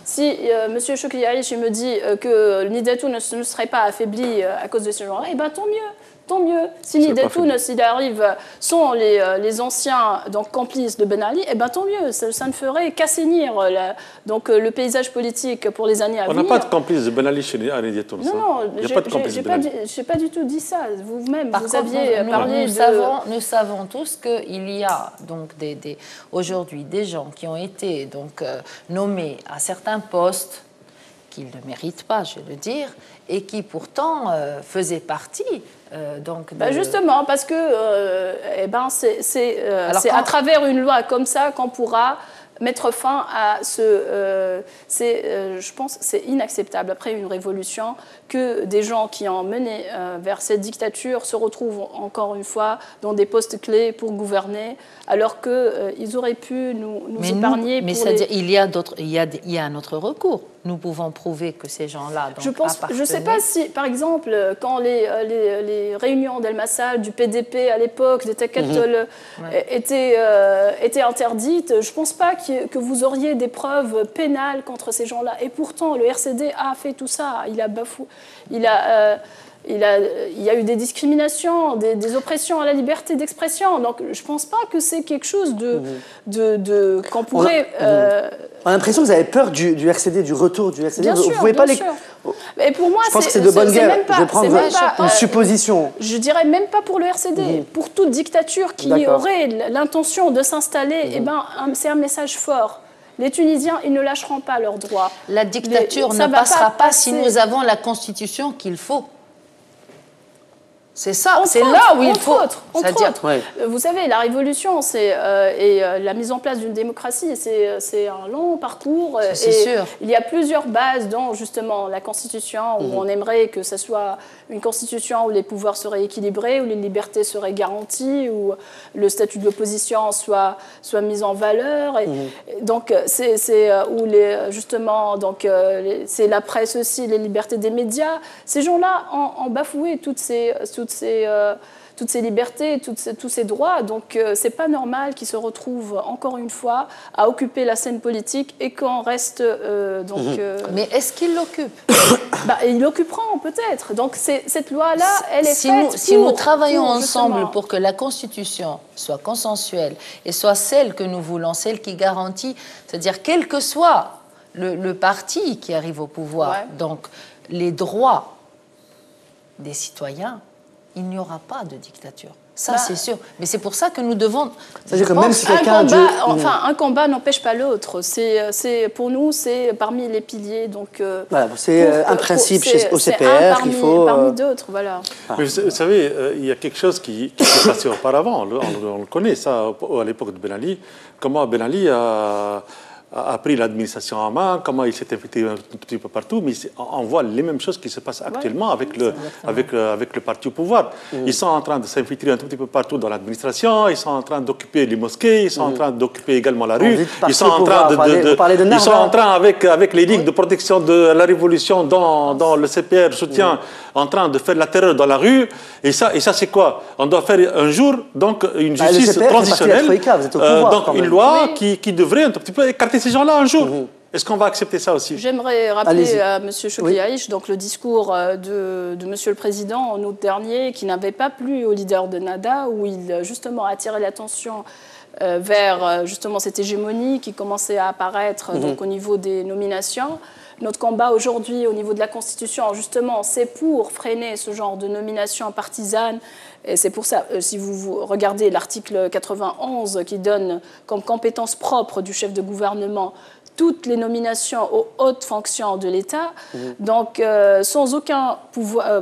si M. Chokri Aïch me dit que Nidatou ne serait pas affaibli à cause de ces gens-là, eh bien tant mieux. Tant mieux. Si Nidatou, s'il arrive, sont les anciens donc, complices de Ben Ali, eh bien tant mieux. Ça ne ferait qu'assainir le paysage politique pour les années à venir. On n'a pas de complices de Ben Ali chez Nidatou. Non, je n'ai pas du tout dit ça. Vous-même, vous aviez parlé Nous savons tous qu'il y a donc aujourd'hui des gens qui ont été donc, nommés à certains postes qu'ils ne méritent pas, je vais le dire, et qui pourtant faisaient partie justement, parce que c'est à travers une loi comme ça qu'on pourra mettre fin à je pense que c'est inacceptable, après une révolution, que des gens qui ont mené vers cette dictature se retrouvent encore une fois dans des postes clés pour gouverner, alors qu'ils auraient pu nous épargner. Mais c'est-à-dire il y a un autre recours. Nous pouvons prouver que ces gens-là je ne sais pas si, par exemple, quand les réunions d'El-Massal, du PDP à l'époque, des Takatol étaient interdites, je ne pense pas que vous auriez des preuves pénales contre ces gens-là. Et pourtant, le RCD a fait tout ça. Il a bafoué. Il y a eu des discriminations, des oppressions à la liberté d'expression. Donc, je ne pense pas que c'est quelque chose qu'on pourrait... On a l'impression que vous avez peur du RCD, du retour du RCD. Bien sûr, pouvez pas sûr. Et pour moi, je pense que c'est de bonne guerre. Je vais prendre une supposition. Je dirais même pas pour le RCD. Pour toute dictature qui aurait l'intention de s'installer, c'est un message fort. Les Tunisiens, ils ne lâcheront pas leurs droits. La dictature ne passera pas si nous avons la constitution qu'il faut. C'est ça, c'est là où il faut. Entre autres. Vous savez, la révolution et la mise en place d'une démocratie, c'est un long parcours. C'est sûr. Il y a plusieurs bases, dont justement la Constitution, où on aimerait que ce soit une Constitution où les pouvoirs seraient équilibrés, où les libertés seraient garanties, où le statut de l'opposition soit mis en valeur. Donc, c'est où justement, c'est la presse aussi, les libertés des médias. Ces gens-là ont bafoué toutes ces toutes ces libertés, tous ces droits. Donc, c'est pas normal qu'ils se retrouvent, encore une fois, à occuper la scène politique et qu'on reste... Mais est-ce qu'ils l'occupent? Ils l'occuperont, peut-être. Donc, cette loi-là, elle est faite si nous travaillons ensemble justement, pour que la Constitution soit consensuelle et soit celle que nous voulons, celle qui garantit, c'est-à-dire quel que soit le parti qui arrive au pouvoir, donc les droits des citoyens, il n'y aura pas de dictature. Ça, c'est sûr. Mais c'est pour ça que nous devons... C'est-à-dire que même si un combat n'empêche pas l'autre. Pour nous, c'est parmi les piliers. Donc, voilà, c'est un principe au CPR qu'il faut... parmi d'autres, voilà. Mais vous savez, il y a quelque chose qui s'est passé auparavant. On le connaît, ça, à l'époque de Ben Ali. Comment Ben Ali a pris l'administration en main, comment il s'est infiltré un petit peu partout, mais on voit les mêmes choses qui se passent actuellement avec le parti au pouvoir. Ils sont en train de s'infiltrer un tout petit peu partout dans l'administration, ils sont en train d'occuper les mosquées, ils sont en train d'occuper également la rue, ils sont en train ils sont en train, avec les ligues de protection de la révolution dont le CPR soutient, en train de faire la terreur dans la rue, et ça c'est quoi? On doit faire un jour donc une justice transitionnelle, donc une loi qui devrait un tout petit peu écarter ces gens-là un jour. Est-ce qu'on va accepter ça aussi? J'aimerais rappeler à M. Chokri Aïch donc le discours de M. le Président en août dernier, qui n'avait pas plu au leader de Nada, où il justement a attiré l'attention vers justement cette hégémonie qui commençait à apparaître donc, au niveau des nominations. Notre combat aujourd'hui au niveau de la Constitution, justement, c'est pour freiner ce genre de nomination partisane. Et c'est pour ça, si vous regardez l'article 91 qui donne comme compétence propre du chef de gouvernement toutes les nominations aux hautes fonctions de l'État, donc sans aucun pouvoir,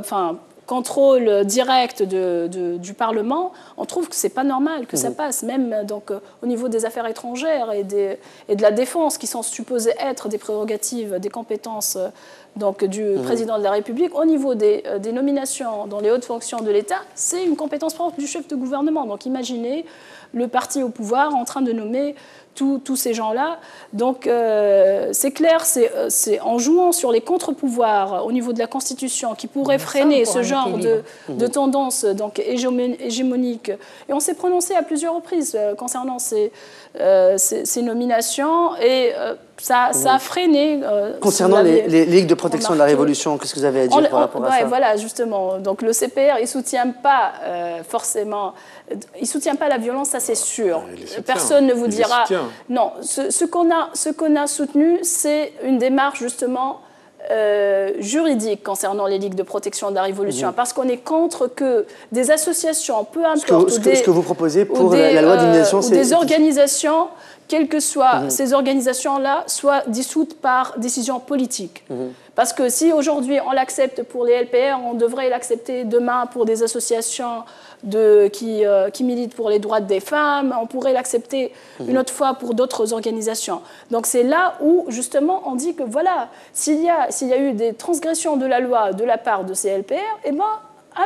contrôle direct du Parlement, on trouve que ce n'est pas normal que ça passe, même donc, au niveau des affaires étrangères et de la défense, qui sont supposées être des prérogatives, des compétences donc, du président de la République. Au niveau des nominations dans les hautes fonctions de l'État, c'est une compétence propre du chef de gouvernement. Donc imaginez le parti au pouvoir en train de nommer tous ces gens-là. Donc, c'est clair, c'est en jouant sur les contre-pouvoirs au niveau de la Constitution qui pourrait freiner ce genre de tendance donc, hégémonique. Et on s'est prononcé à plusieurs reprises concernant ces nominations et ça a freiné. Concernant les ligues de protection de la Révolution, qu'est-ce que vous avez à dire par rapport à ça? Voilà, justement. Donc, le CPR, il ne soutient pas forcément... Il ne soutient pas la violence, ça c'est sûr. Personne ne vous dira... Non, ce qu'on a soutenu, c'est une démarche justement juridique concernant les ligues de protection de la Révolution, parce qu'on est contre que des associations, peu importe... Ce que vous proposez pour la loi d'immunization, c'est... des organisations, quelles que soient ces organisations-là, soient dissoutes par décision politique. Parce que si aujourd'hui on l'accepte pour les LPR, on devrait l'accepter demain pour des associations qui militent pour les droits des femmes, on pourrait l'accepter une autre fois pour d'autres organisations. Donc c'est là où justement on dit que voilà, s'il y a eu des transgressions de la loi de la part de ces LPR, eh ben,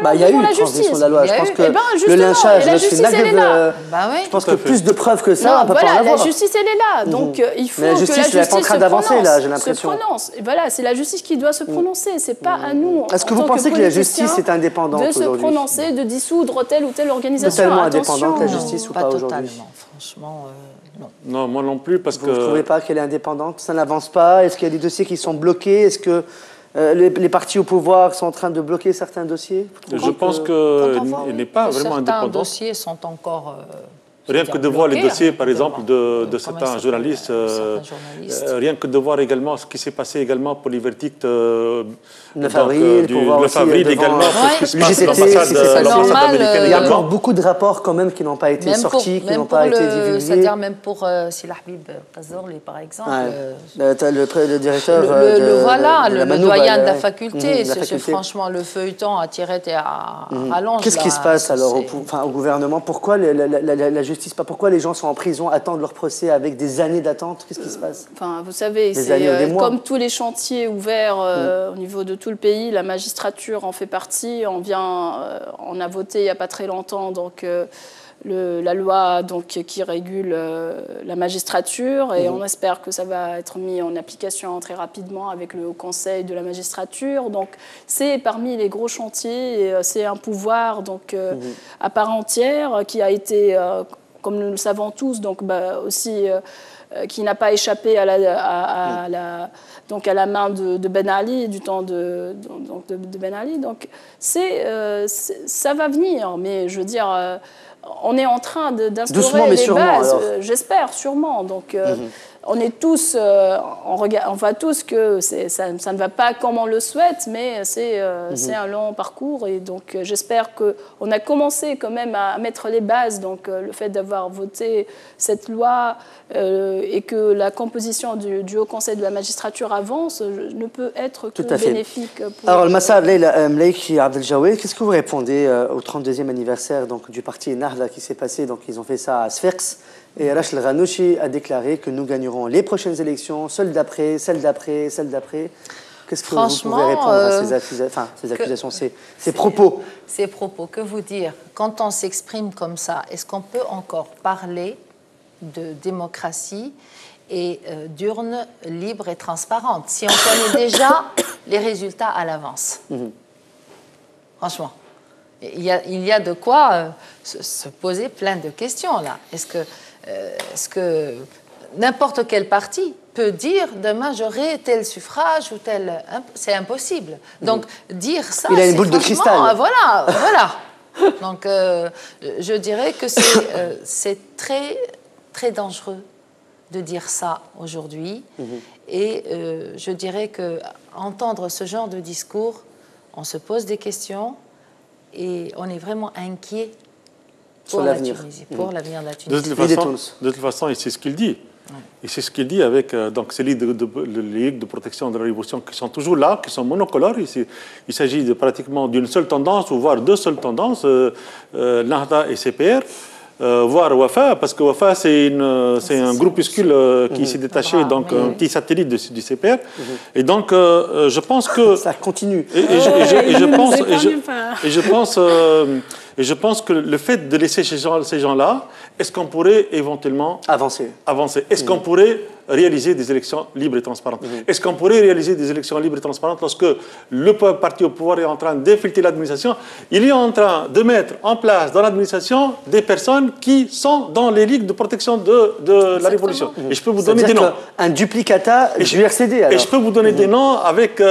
alors, il y a eu une transgression de la loi. Je pense que le lynchage, la justice, elle est là. Je pense que plus de preuves que ça, on peut pas en avoir. La justice, elle est là. Donc, il faut que la justice est en train d'avancer, là, j'ai l'impression. Et voilà, c'est la justice qui doit se prononcer. C'est pas à nous. Est-ce que vous pensez que la justice est indépendante aujourd'hui? De se prononcer, de dissoudre telle ou telle organisation. Tellement indépendante, la justice, ou pas aujourd'hui? Pas totalement, franchement, non. Non, moi non plus, parce que... Vous ne trouvez pas qu'elle est indépendante? Ça n'avance pas? Est-ce qu'il y a des dossiers qui sont bloqués? Est-ce que les partis au pouvoir sont en train de bloquer certains dossiers? Je pense qu'elle n'est pas vraiment indépendante. Certains dossiers sont encore... Rien que de voir les dossiers, par exemple, de certains journalistes, rien que de voir également ce qui s'est passé également pour les verdicts le 9 avril, du 9 avril également, ce qui se passe dans l'ambassade américaine. Il y a encore beaucoup de rapports quand même qui n'ont pas été sortis, qui n'ont pas été divulgués. C'est-à-dire même pour Sila Habib Kazorli, par exemple. Le directeur le doyen de la faculté. Franchement, le feuilleton a tiré à l'ange. Qu'est-ce qui se passe alors au gouvernement? Pourquoi la justice, pas pourquoi les gens sont en prison, attendent leur procès avec des années d'attente? Qu'est-ce qui se passe? Vous savez, c'est comme tous les chantiers ouverts au niveau de tout le pays, la magistrature en fait partie. On a voté il n'y a pas très longtemps donc la loi donc, qui régule la magistrature et on espère que ça va être mis en application très rapidement avec le Haut Conseil de la magistrature. Donc c'est parmi les gros chantiers, c'est un pouvoir donc, à part entière qui a été, comme nous le savons tous, donc, aussi qui n'a pas échappé à la main de Ben Ali, du temps de Ben Ali. Donc ça va venir, mais je veux dire... on est en train d'instaurer les bases, j'espère, sûrement. Donc, on est tous, on voit tous que ça ne va pas comme on le souhaite, mais c'est un long parcours. Et donc, j'espère qu'on a commencé quand même à mettre les bases. Donc, le fait d'avoir voté cette loi et que la composition du Haut Conseil de la magistrature avance ne peut être que bénéfique. Alors, le Massa Leila Mleiki Abdeljaoui, qu'est-ce que vous répondez au 32e anniversaire donc, du parti Nahda qui s'est passé? Donc, ils ont fait ça à Sfax. Et Rachel Ghannouchi a déclaré que nous gagnerons les prochaines élections, celles d'après, celles d'après, celles d'après. Qu'est-ce que vous pouvez répondre à ces accusations, ces propos? Ces propos, que vous dire? Quand on s'exprime comme ça, est-ce qu'on peut encore parler de démocratie et d'urnes libres et transparentes si on connaît déjà les résultats à l'avance? Franchement. Il y a de quoi se poser plein de questions là. Est-ce que n'importe quel parti peut dire demain j'aurai tel suffrage ou tel... C'est impossible. Donc dire ça... Il a une boule de cristal. Voilà. Donc je dirais que c'est très, très dangereux de dire ça aujourd'hui. Et je dirais qu'entendre ce genre de discours, on se pose des questions et on est vraiment inquiet pour la Tunisie, pour l'avenir de la Tunisie. De toute façon, c'est ce qu'il dit. Et c'est ce qu'il dit avec donc, ces ligues de protection de la révolution qui sont toujours là, qui sont monocolores. Il s'agit pratiquement d'une seule tendance, ou voire deux seules tendances, Nahda et CPR. Voire Wafa, parce que Wafa, c'est un groupuscule qui s'est détaché, donc un petit satellite du CPR. Et donc, je pense que... Ça continue. Et je pense que le fait de laisser ces gens-là, est-ce qu'on pourrait éventuellement... avancer. Est-ce qu'on pourrait réaliser des élections libres et transparentes? Est-ce qu'on pourrait réaliser des élections libres et transparentes lorsque le parti au pouvoir est en train d'infiltrer l'administration? Il est en train de mettre en place dans l'administration des personnes qui sont dans les ligues de protection de la révolution. Et je peux vous donner des noms. Un duplicata du RCD, alors. Et je peux vous donner des noms avec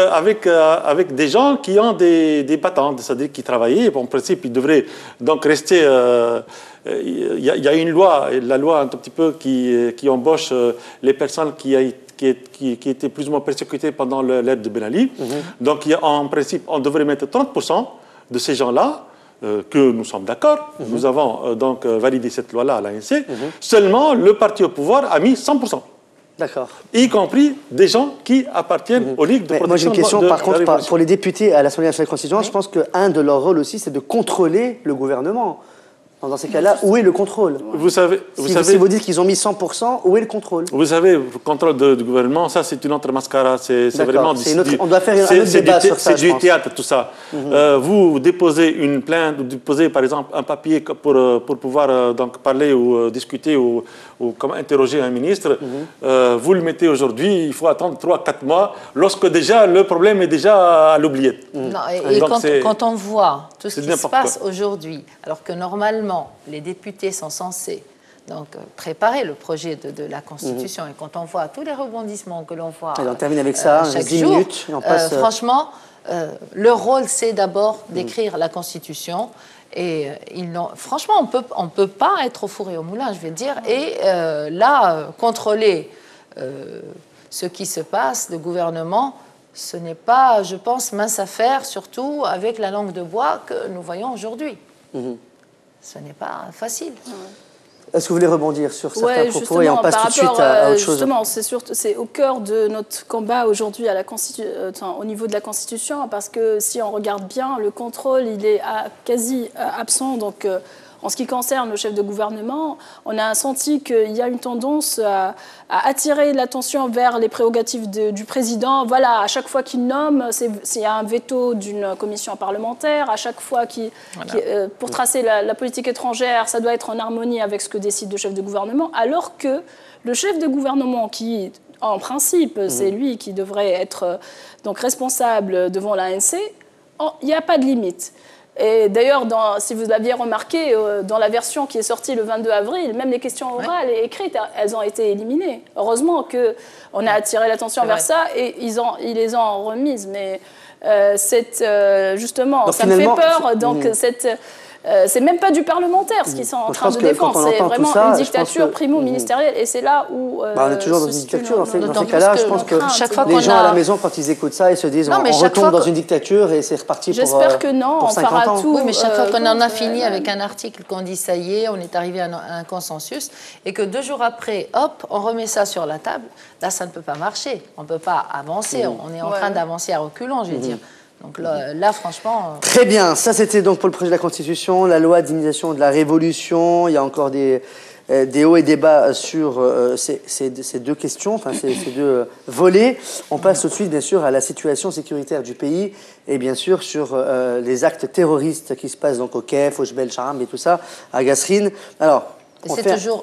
des gens qui ont des patentes, c'est-à-dire qui travaillaient. En principe, ils devraient donc rester... Il y a une loi, la loi un tout petit peu qui embauche les personnes qui étaient plus ou moins persécutées pendant l'ère de Ben Ali. Donc, en principe, on devrait mettre 30% de ces gens-là, que nous sommes d'accord. Nous avons donc validé cette loi-là à l'ANC. Seulement, le parti au pouvoir a mis 100%. D'accord. Y compris des gens qui appartiennent aux ligues de protection. Moi, j'ai une question, par contre, pour les députés à l'Assemblée nationale constituante, je pense qu'un de leurs rôles aussi, c'est de contrôler le gouvernement. Dans ces cas-là, où est le contrôle? Vous savez, si vous dites qu'ils ont mis 100%, où est le contrôle? Vous savez, le contrôle du gouvernement, ça c'est une autre mascara. C'est vraiment on doit faire un autre débat sur ça. C'est du théâtre, tout ça. Vous déposez une plainte, vous déposez par exemple un papier pour pouvoir donc parler ou discuter ou comment interroger un ministre. Vous le mettez aujourd'hui, il faut attendre 3-4 mois, lorsque déjà le problème est déjà à l'oubliette. Et quand on voit tout ce qui se passe aujourd'hui, alors que normalement les députés sont censés donc préparer le projet de la Constitution, et quand on voit tous les rebondissements que l'on voit on termine avec ça, chaque 10 jour, minutes, et on passe, franchement, leur rôle c'est d'abord d'écrire la Constitution. Et franchement, on peut pas être au four et au moulin, je vais dire. Et contrôler ce qui se passe, le gouvernement, ce n'est pas, je pense, mince affaire, surtout avec la langue de bois que nous voyons aujourd'hui. Ce n'est pas facile. Est-ce que vous voulez rebondir sur certains propos et on passe tout de suite à autre chose? Justement, c'est au cœur de notre combat aujourd'hui au niveau de la Constitution, parce que si on regarde bien, le contrôle, il est quasi absent. Donc, en ce qui concerne le chef de gouvernement, on a senti qu'il y a une tendance à attirer l'attention vers les prérogatives du président. Voilà, à chaque fois qu'il nomme, il y a un veto d'une commission parlementaire. À chaque fois pour tracer la politique étrangère, ça doit être en harmonie avec ce que décide le chef de gouvernement, alors que le chef de gouvernement qui, en principe, c'est lui qui devrait être donc responsable devant l'ANC, il n'y a pas de limite. Et d'ailleurs, si vous l'aviez remarqué, dans la version qui est sortie le 22 avril, même les questions orales et écrites, elles ont été éliminées. Heureusement qu'on a attiré l'attention vers ça et ils les ont remises. Mais justement, donc, ça me fait peur. Donc, c'est même pas du parlementaire ce qu'ils sont en train de défendre. C'est vraiment une dictature primo-ministérielle. Et c'est là où... on est toujours dans une dictature. Dans ces cas-là, je pense que les gens à la maison, quand ils écoutent ça, ils se disent on retombe dans une dictature et c'est reparti pour 50 ans. J'espère que non, on fera tout. Oui, mais chaque fois qu'on en a fini avec un article, qu'on dit ça y est, on est arrivé à un consensus, et que 2 jours après, hop, on remet ça sur la table, là, ça ne peut pas marcher. On ne peut pas avancer. On est en train d'avancer à reculons, je veux dire. Donc là, franchement... Très bien, ça c'était donc pour le projet de la Constitution, la loi d'immunisation de la Révolution. Il y a encore des hauts et des bas sur ces 2 questions, enfin ces 2 volets. On passe tout de suite bien sûr à la situation sécuritaire du pays et bien sûr sur les actes terroristes qui se passent donc au Kef, au Jebel Charm et tout ça, à Gasserine. Alors...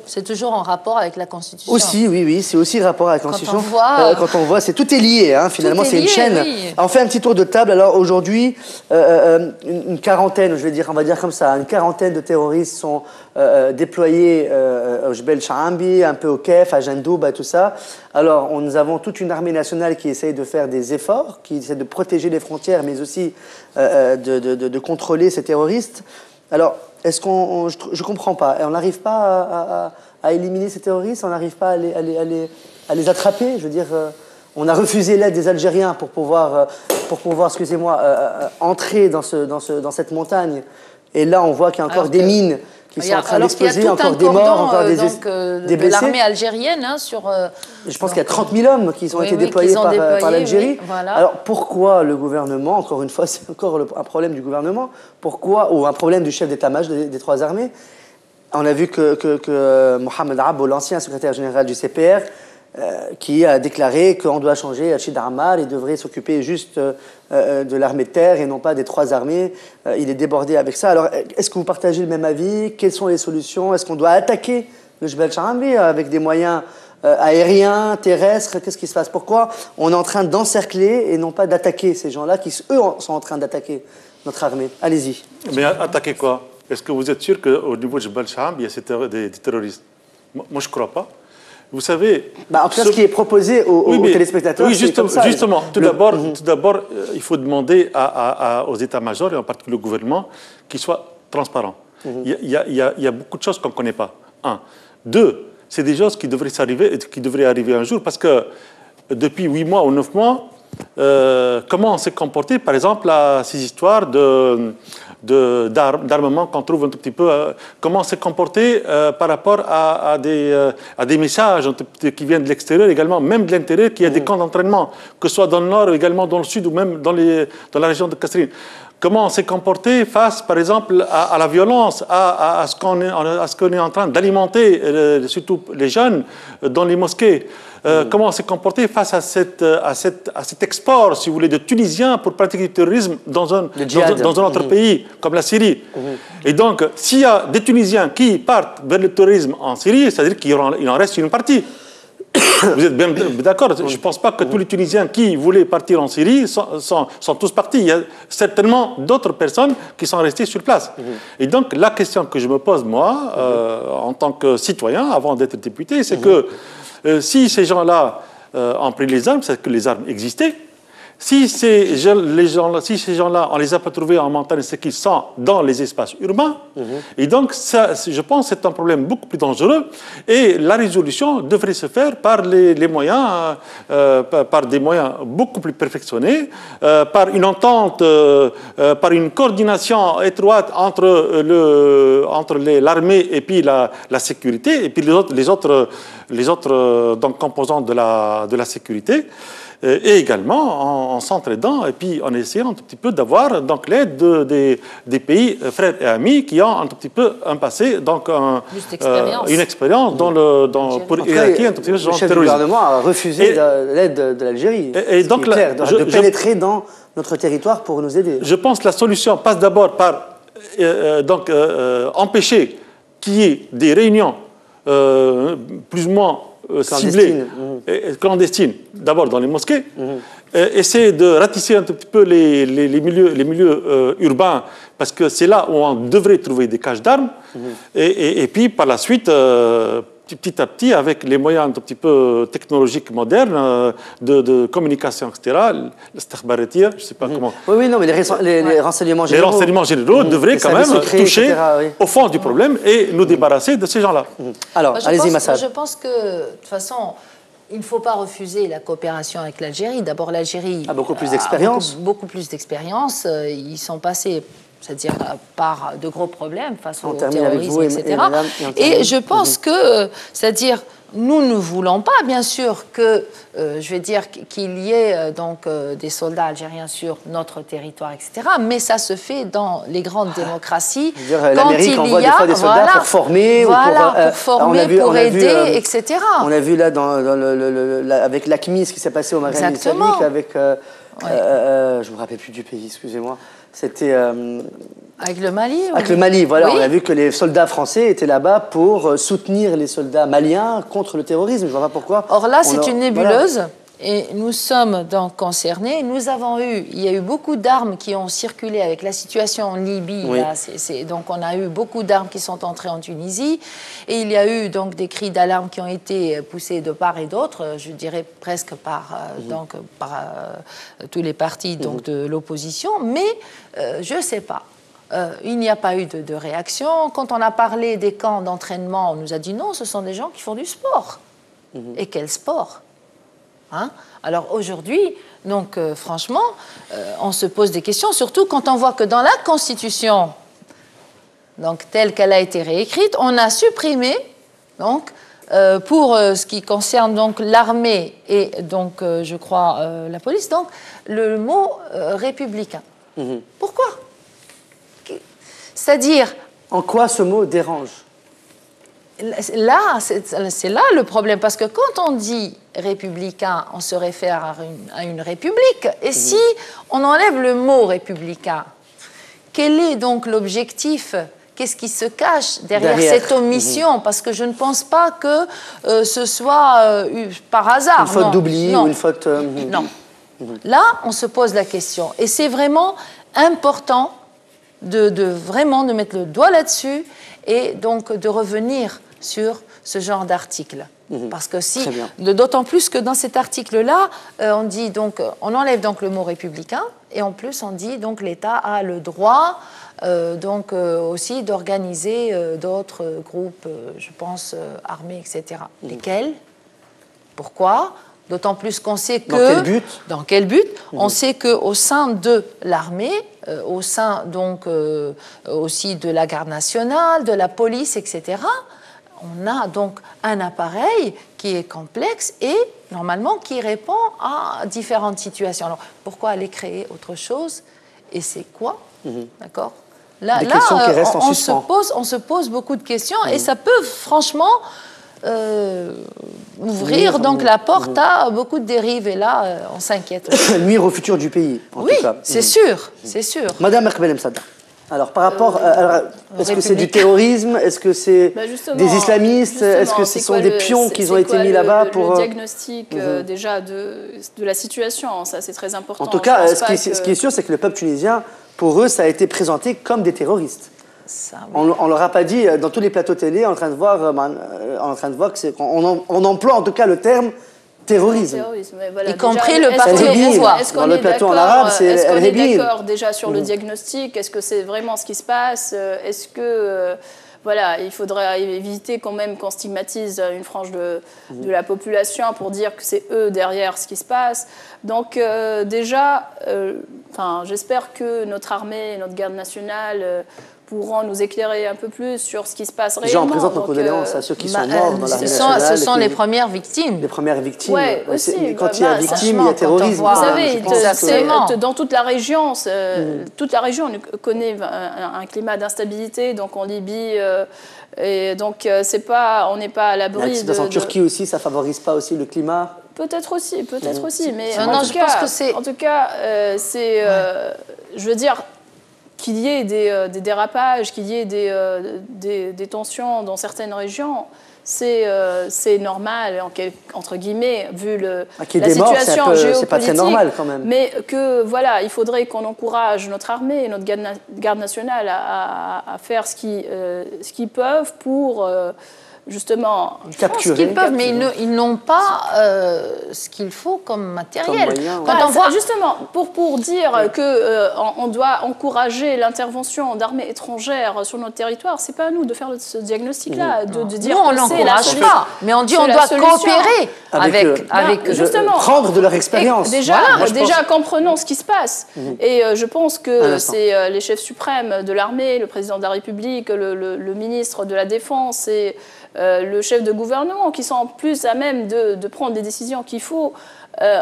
C'est toujours en rapport avec la Constitution. Aussi, oui, c'est aussi rapport avec la Constitution. Quand on voit, tout est lié, hein, finalement, c'est une chaîne. Oui. Alors, on fait un petit tour de table. Alors, aujourd'hui, une quarantaine, on va dire comme ça, une quarantaine de terroristes sont déployés au Jebel Charhambi, un peu au Kef, à Jendouba, tout ça. Alors, nous avons toute une armée nationale qui essaye de faire des efforts, qui essaie de protéger les frontières, mais aussi de contrôler ces terroristes. Alors, je ne comprends pas. On n'arrive pas à éliminer ces terroristes, on n'arrive pas à les attraper. Je veux dire, on a refusé l'aide des Algériens pour pouvoir excusez-moi, entrer dans cette montagne. Et là, on voit qu'il y a encore des mines qui sont en train d'exploser, encore des morts, encore des blessés. De l'armée algérienne je pense qu'il y a 30 000 hommes qui ont été déployés par l'Algérie. Oui, voilà. Alors pourquoi le gouvernement, encore une fois, c'est encore un problème du gouvernement, ou un problème du chef d'état-major des 3 armées. On a vu que Mohamed Abou, l'ancien secrétaire général du CPR, qui a déclaré qu'on doit changer Rachid Ammar, il devrait s'occuper juste de l'armée de terre et non pas des 3 armées. Il est débordé avec ça. Alors, est-ce que vous partagez le même avis? Quelles sont les solutions? Est-ce qu'on doit attaquer le Jebel Charhambi avec des moyens aériens, terrestres? Qu'est-ce qui se passe? Pourquoi on est en train d'encercler et non pas d'attaquer ces gens-là qui, eux, sont en train d'attaquer notre armée? Allez-y. Mais attaquer quoi? Est-ce que vous êtes sûr qu'au niveau de Jebel Charhambi, il y a des terroristes? Moi, je ne crois pas. Vous savez... en tout cas, ce qui est proposé aux téléspectateurs, c'est comme ça. Justement, tout d'abord, il faut demander aux états-majors, et en particulier au gouvernement, qu'ils soient transparents. Il y a beaucoup de choses qu'on ne connaît pas. 1. 2, c'est des choses qui devraient arriver un jour, parce que depuis 8 mois ou 9 mois, comment on s'est comporté, par exemple, à ces histoires d'armement qu'on trouve un tout petit peu, comment on s'est comporté par rapport à des messages qui viennent de l'extérieur également, même de l'intérieur, qu'il y a des camps d'entraînement, que ce soit dans le nord, ou également dans le sud, ou même dans la région de Kasserine. Comment on s'est comporté face, par exemple, à la violence, à ce qu'on est en train d'alimenter, surtout les jeunes, dans les mosquées. Comment on s'est comporté face à cet export, si vous voulez, de Tunisiens pour pratiquer du terrorisme dans un autre pays, comme la Syrie. Et donc, s'il y a des Tunisiens qui partent vers le terrorisme en Syrie, c'est-à-dire qu'il en reste une partie. Vous êtes bien d'accord? Je ne pense pas que tous les Tunisiens qui voulaient partir en Syrie sont tous partis. Il y a certainement d'autres personnes qui sont restées sur place. Et donc, la question que je me pose, moi, en tant que citoyen, avant d'être député, c'est que si ces gens-là ont pris les armes, c'est que les armes existaient. Si ces gens-là, on ne les a pas trouvés en montagne, c'est qu'ils sont dans les espaces urbains. Et donc, ça, je pense que c'est un problème beaucoup plus dangereux. Et la résolution devrait se faire par les moyens, par des moyens beaucoup plus perfectionnés, par une entente, par une coordination étroite entre l'armée et puis la sécurité, et puis les autres les autres donc, composants de la sécurité. Et également en s'entraidant et puis en essayant un tout petit peu d'avoir donc l'aide des pays frères et amis qui ont un tout petit peu un passé, donc une expérience pour éradiquer un tout petit peu ce genre de terrorisme. Le chef du gouvernement a refusé l'aide de l'Algérie. Et donc là, de pénétrer dans notre territoire pour nous aider. Je pense que la solution passe d'abord par empêcher qu'il y ait des réunions plus ou moins ciblées, clandestines, d'abord dans les mosquées, essayer de ratisser un tout petit peu les milieux urbains, parce que c'est là où on devrait trouver des caches d'armes, et puis par la suite, petit à petit, avec les moyens un tout petit peu technologiques modernes, de communication, etc., je ne sais pas comment... Oui, non, mais les renseignements généraux... Les renseignements généraux devraient quand même toucher au fond du problème et nous débarrasser de ces gens-là. Alors, allez-y, Massad. Je pense que, de toute façon, il ne faut pas refuser la coopération avec l'Algérie. D'abord, l'Algérie a beaucoup plus d'expérience. Beaucoup plus d'expérience. Ils sont passés... c'est-à-dire par de gros problèmes face au terrorisme, etc. Et je pense que, c'est-à-dire, nous ne voulons pas, bien sûr, que, je vais dire, qu'il y ait donc des soldats algériens sur notre territoire, etc. Mais ça se fait dans les grandes démocraties. L'Amérique envoie des fois des soldats pour former, pour aider, etc. On a vu là, avec l'AQMI, ce qui s'est passé au Maghreb islamique, avec... je ne me rappelle plus du pays, excusez-moi. C'était... avec le Mali. Avec le Mali, voilà. Oui. On a vu que les soldats français étaient là-bas pour soutenir les soldats maliens contre le terrorisme. Je ne vois pas pourquoi. Or là, c'est une nébuleuse. Voilà. Et nous sommes donc concernés. Il y a eu beaucoup d'armes qui ont circulé avec la situation en Libye. Oui. Là, donc on a eu beaucoup d'armes qui sont entrées en Tunisie. Et il y a eu donc des cris d'alarme qui ont été poussés de part et d'autre, je dirais presque par tous les partis donc, de l'opposition. Mais je ne sais pas. Il n'y a pas eu de réaction. Quand on a parlé des camps d'entraînement, on nous a dit non, ce sont des gens qui font du sport. Et quel sport ? Hein? Alors aujourd'hui, donc franchement, on se pose des questions, surtout quand on voit que dans la Constitution, donc telle qu'elle a été réécrite, on a supprimé donc pour ce qui concerne donc l'armée et donc je crois la police, donc le mot républicain. Pourquoi? C'est-à-dire, en quoi ce mot dérange? Là, c'est là le problème, parce que quand on dit républicain, on se réfère à une république. Et si on enlève le mot républicain, quel est donc l'objectif? Qu'est-ce qui se cache derrière cette omission? Parce que je ne pense pas que ce soit par hasard. Une faute d'oubli ou une faute... Non. Là, on se pose la question. Et c'est vraiment important vraiment de mettre le doigt là-dessus et donc de revenir sur ce genre d'article. Parce que si, d'autant plus que dans cet article-là, on dit donc, on enlève donc le mot républicain et en plus on dit donc l'État a le droit donc aussi d'organiser d'autres groupes, je pense armés, etc. Lesquels? Pourquoi? D'autant plus qu'on sait que... Dans quel but? Dans quel but? On sait qu'au sein de l'armée, au sein donc aussi de la garde nationale, de la police, etc., on a donc un appareil qui est complexe et normalement qui répond à différentes situations. Alors pourquoi aller créer autre chose? Et c'est quoi? D'accord? Là, on se pose beaucoup de questions et ça peut franchement ouvrir donc la porte à beaucoup de dérives et là on s'inquiète. Nuire au futur du pays. En tout cas. C'est sûr, c'est sûr. Madame Erkbel Msada. Alors, par rapport est-ce que c'est du terrorisme? Est-ce que c'est des islamistes? Est-ce que ce sont des pions qui ont été mis là-bas pour... Le diagnostic déjà de la situation, ça c'est très important. En tout cas, ce qui est sûr, c'est que le peuple tunisien, pour eux, ça a été présenté comme des terroristes. Ça, oui. On leur a pas dit, dans tous les plateaux télé, on est en train de voir qu'on emploie en tout cas le terme terrorisme. Voilà, y compris le parti au pouvoir. Dans le plateau en arabe, c'est est-ce qu'on est d'accord déjà sur le diagnostic? Est-ce que c'est vraiment ce qui se passe? Est-ce que voilà, il faudrait éviter quand même qu'on stigmatise une frange de la population pour dire que c'est eux derrière ce qui se passe. Donc déjà, j'espère que notre armée, notre garde nationale pourront nous éclairer un peu plus sur ce qui se passe Déjà, réellement. on présente nos Donc, condoléances à ceux qui sont morts dans l'armée nationale. Ce sont les premières victimes. Les premières victimes. Ouais, aussi. Quand il y a victime, il y a terrorisme. Vous savez, Exactement. dans toute la région, toute la région connaît un climat d'instabilité, donc en Libye, et donc on n'est pas à l'abri En Turquie aussi, ça favorise pas aussi le climat. Peut-être aussi, mais je pense que c'est... En tout cas, je veux dire, qu'il y ait des dérapages, qu'il y ait des tensions dans certaines régions, c'est normal, entre guillemets, vu la situation géopolitique. C'est pas très normal quand même. Mais que, voilà, il faudrait qu'on encourage notre armée et notre garde nationale à faire ce qu'ils peuvent pour... justement, capturer. Ce qu'ils peuvent, mais ils n'ont pas ce qu'il faut comme matériel. Comme moyen, quand on voit... Justement, pour dire qu'on doit encourager l'intervention d'armées étrangères sur notre territoire, c'est pas à nous de faire ce diagnostic-là, de dire nous, on n'encourage pas, mais on dit on doit coopérer avec justement, prendre de leur expérience. Déjà, comprenons ce qui se passe. Et je pense que c'est les chefs suprêmes de l'armée, le président de la République, le ministre de la Défense et le chef de gouvernement qui sont plus à même de prendre des décisions qu'il faut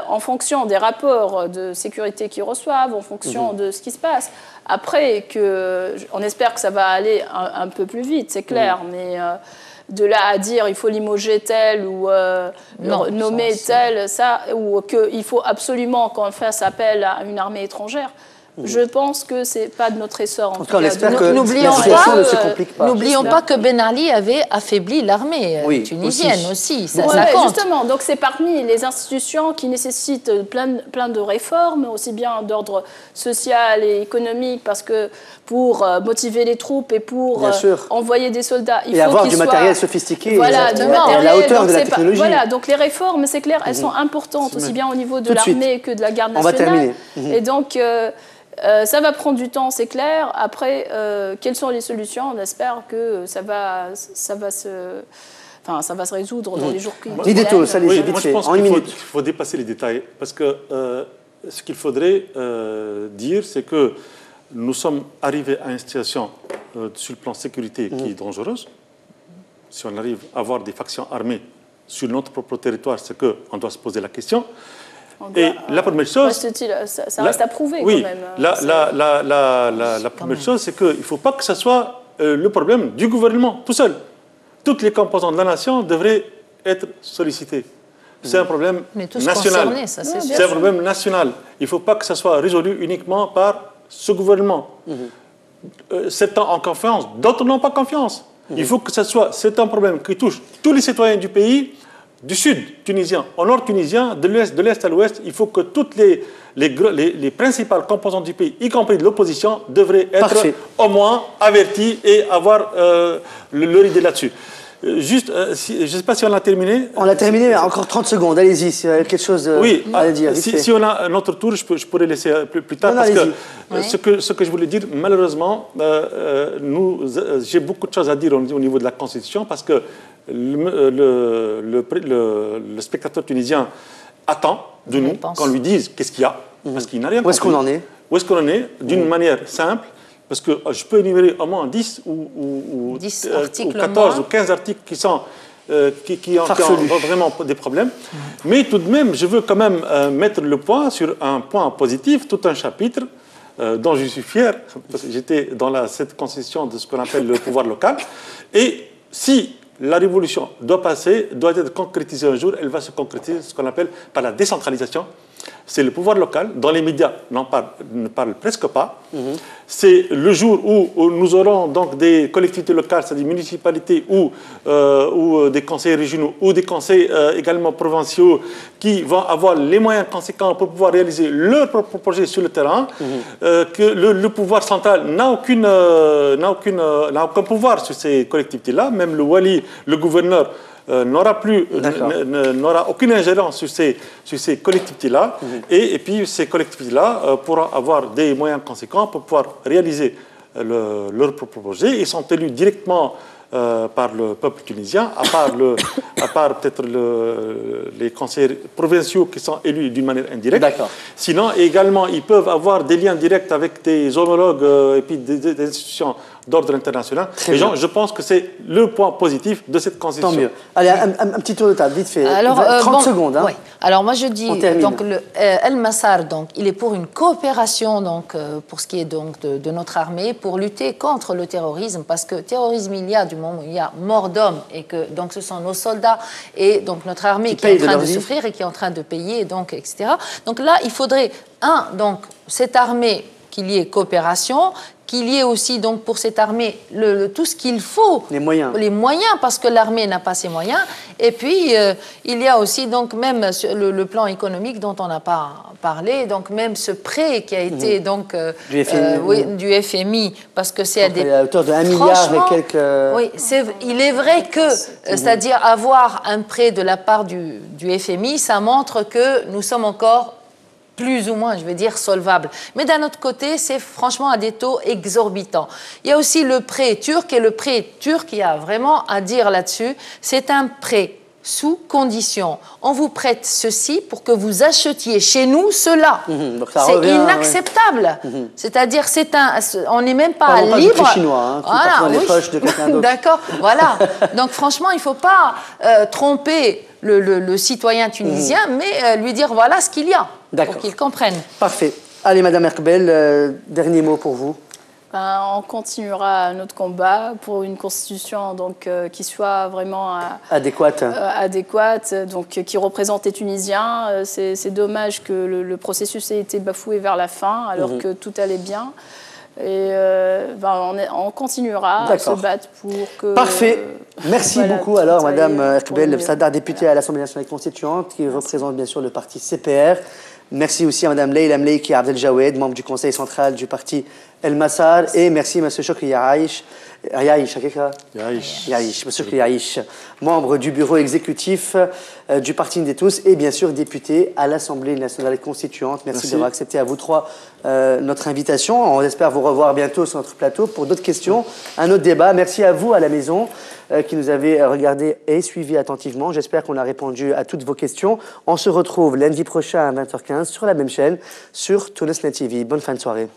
en fonction des rapports de sécurité qu'ils reçoivent, en fonction de ce qui se passe. Après, on espère que ça va aller un peu plus vite, c'est clair, mais de là à dire il faut limoger tel ou nommer tel, ou qu'il faut absolument qu'on fasse appel à une armée étrangère, je pense que ce n'est pas de notre essor. En tout cas, on espère que la situation ne se complique pas. N'oublions pas que Ben Ali avait affaibli l'armée tunisienne aussi. Ça compte. Justement, donc c'est parmi les institutions qui nécessitent plein de réformes, aussi bien d'ordre social et économique, parce que pour motiver les troupes et pour envoyer des soldats, il faut avoir du matériel sophistiqué, voilà, du matériel à la hauteur de la technologie. Voilà, donc les réformes, c'est clair, elles sont importantes, aussi bien au niveau de l'armée que de la garde nationale. On va terminer. Et donc... ça va prendre du temps, c'est clair. Après, quelles sont les solutions? On espère que ça va se résoudre dans les jours qui viennent. Moi, je pense qu'il faut dépasser les détails. Parce que ce qu'il faudrait dire, c'est que nous sommes arrivés à une situation sur le plan sécurité qui est dangereuse. Si on arrive à avoir des factions armées sur notre propre territoire, c'est qu'on doit se poser la question. Et la première chose... Ça reste à prouver quand même. La première chose, c'est qu'il ne faut pas que ce soit le problème du gouvernement tout seul. Toutes les composantes de la nation devraient être sollicitées. C'est un problème national. C'est un problème national. Il ne faut pas que ce soit résolu uniquement par ce gouvernement. Certains ont confiance, d'autres n'ont pas confiance. Il faut que c'est un problème qui touche tous les citoyens du pays, du sud tunisien au nord tunisien, de l'est à l'ouest. Il faut que toutes les principales composantes du pays, y compris de l'opposition, devraient être au moins averties et avoir leur idée là-dessus. Juste, je ne sais pas si on a terminé. On a terminé, mais encore 30 secondes. Allez-y, si vous avez quelque chose à dire. Si on a un autre tour, je pourrais laisser plus tard. Parce que ce que je voulais dire, malheureusement, j'ai beaucoup de choses à dire au niveau de la Constitution, parce que le spectateur tunisien attend de nous qu'on lui dise qu'est-ce qu'il y a, parce qu'il n'a rien compris. Où est-ce qu'on en est? Où est-ce qu'on en est, d'une manière simple, parce que je peux énumérer au moins 10 ou 14 ou 15 articles qui ont vraiment des problèmes. Mais tout de même, je veux quand même mettre le point sur un point positif, tout un chapitre dont je suis fier, parce que j'étais dans cette constitution de ce qu'on appelle le pouvoir local. Et si la révolution doit être concrétisée un jour, elle va se concrétiser ce qu'on appelle par la décentralisation. C'est le pouvoir local, dont les médias ne parlent presque pas. C'est le jour où nous aurons donc des collectivités locales, c'est-à-dire des municipalités ou des conseils régionaux ou des conseils également provinciaux qui vont avoir les moyens conséquents pour pouvoir réaliser leur propre projet sur le terrain, que le pouvoir central n'a aucun pouvoir sur ces collectivités-là, même le wali, le gouverneur, n'aura aucune ingérence sur ces collectivités-là. Et puis ces collectivités-là pourront avoir des moyens conséquents pour pouvoir réaliser leur propre projet. Ils sont élus directement par le peuple tunisien, à part peut-être les conseillers provinciaux qui sont élus d'une manière indirecte. D'accord. Sinon, également, ils peuvent avoir des liens directs avec des homologues et puis des institutions d'ordre international. Et je pense que c'est le point positif de cette constitution. Tant mieux. Allez, un petit tour de table, vite fait. Alors, 30 secondes. Hein. Oui. Alors moi je dis, donc El Massar, donc il est pour une coopération, donc pour ce qui est donc de notre armée, pour lutter contre le terrorisme, parce que terrorisme il y a du moment où il y a mort d'hommes et que donc ce sont nos soldats et donc notre armée qui est en train de souffrir et qui est en train de payer, donc etc. Donc là il faudrait donc cette armée qu'il y ait coopération, qu'il y ait aussi donc pour cette armée tout ce qu'il faut, les moyens, parce que l'armée n'a pas ses moyens. Et puis il y a aussi donc même sur le plan économique dont on n'a pas parlé, donc même ce prêt qui a été donc du FMI, parce que c'est à hauteur de 1 milliard et quelques. Oui, il est vrai que c'est-à-dire avoir un prêt de la part du FMI, ça montre que nous sommes encore plus ou moins, je vais dire, solvable. Mais d'un autre côté, c'est franchement à des taux exorbitants. Il y a aussi le prêt turc, et le prêt turc, il y a vraiment à dire là-dessus, c'est un prêt sous condition. On vous prête ceci pour que vous achetiez chez nous cela. C'est inacceptable. C'est-à-dire, on n'est même pas libre. Pas chinois, qui part dans les poches de quelqu'un d'autre. D'accord, voilà. Donc franchement, il ne faut pas tromper le citoyen tunisien, mais lui dire voilà ce qu'il y a, pour qu'il comprenne. Parfait. Allez, Madame Erkbel, dernier mot pour vous. On continuera notre combat pour une constitution donc, qui soit vraiment adéquate, donc, qui représente les Tunisiens. C'est dommage que le processus ait été bafoué vers la fin, alors que tout allait bien. Et on continuera à se battre pour que... Parfait. Merci beaucoup alors, Madame Erkbel Sadar, députée à l'Assemblée nationale constituante, qui représente bien sûr le parti CPR. Merci aussi à Mme Leila Mleiki Abdel Jawed, membre du conseil central du parti El Massar. Et merci à M. Chokri Yaïch, membre du bureau exécutif du parti des tous et bien sûr député à l'Assemblée nationale constituante. Merci d'avoir accepté à vous trois notre invitation. On espère vous revoir bientôt sur notre plateau pour d'autres questions, un autre débat. Merci à vous à la maison qui nous avez regardé et suivi attentivement. J'espère qu'on a répondu à toutes vos questions. On se retrouve lundi prochain à 20h15 sur la même chaîne, sur Tunesnet TV. Bonne fin de soirée.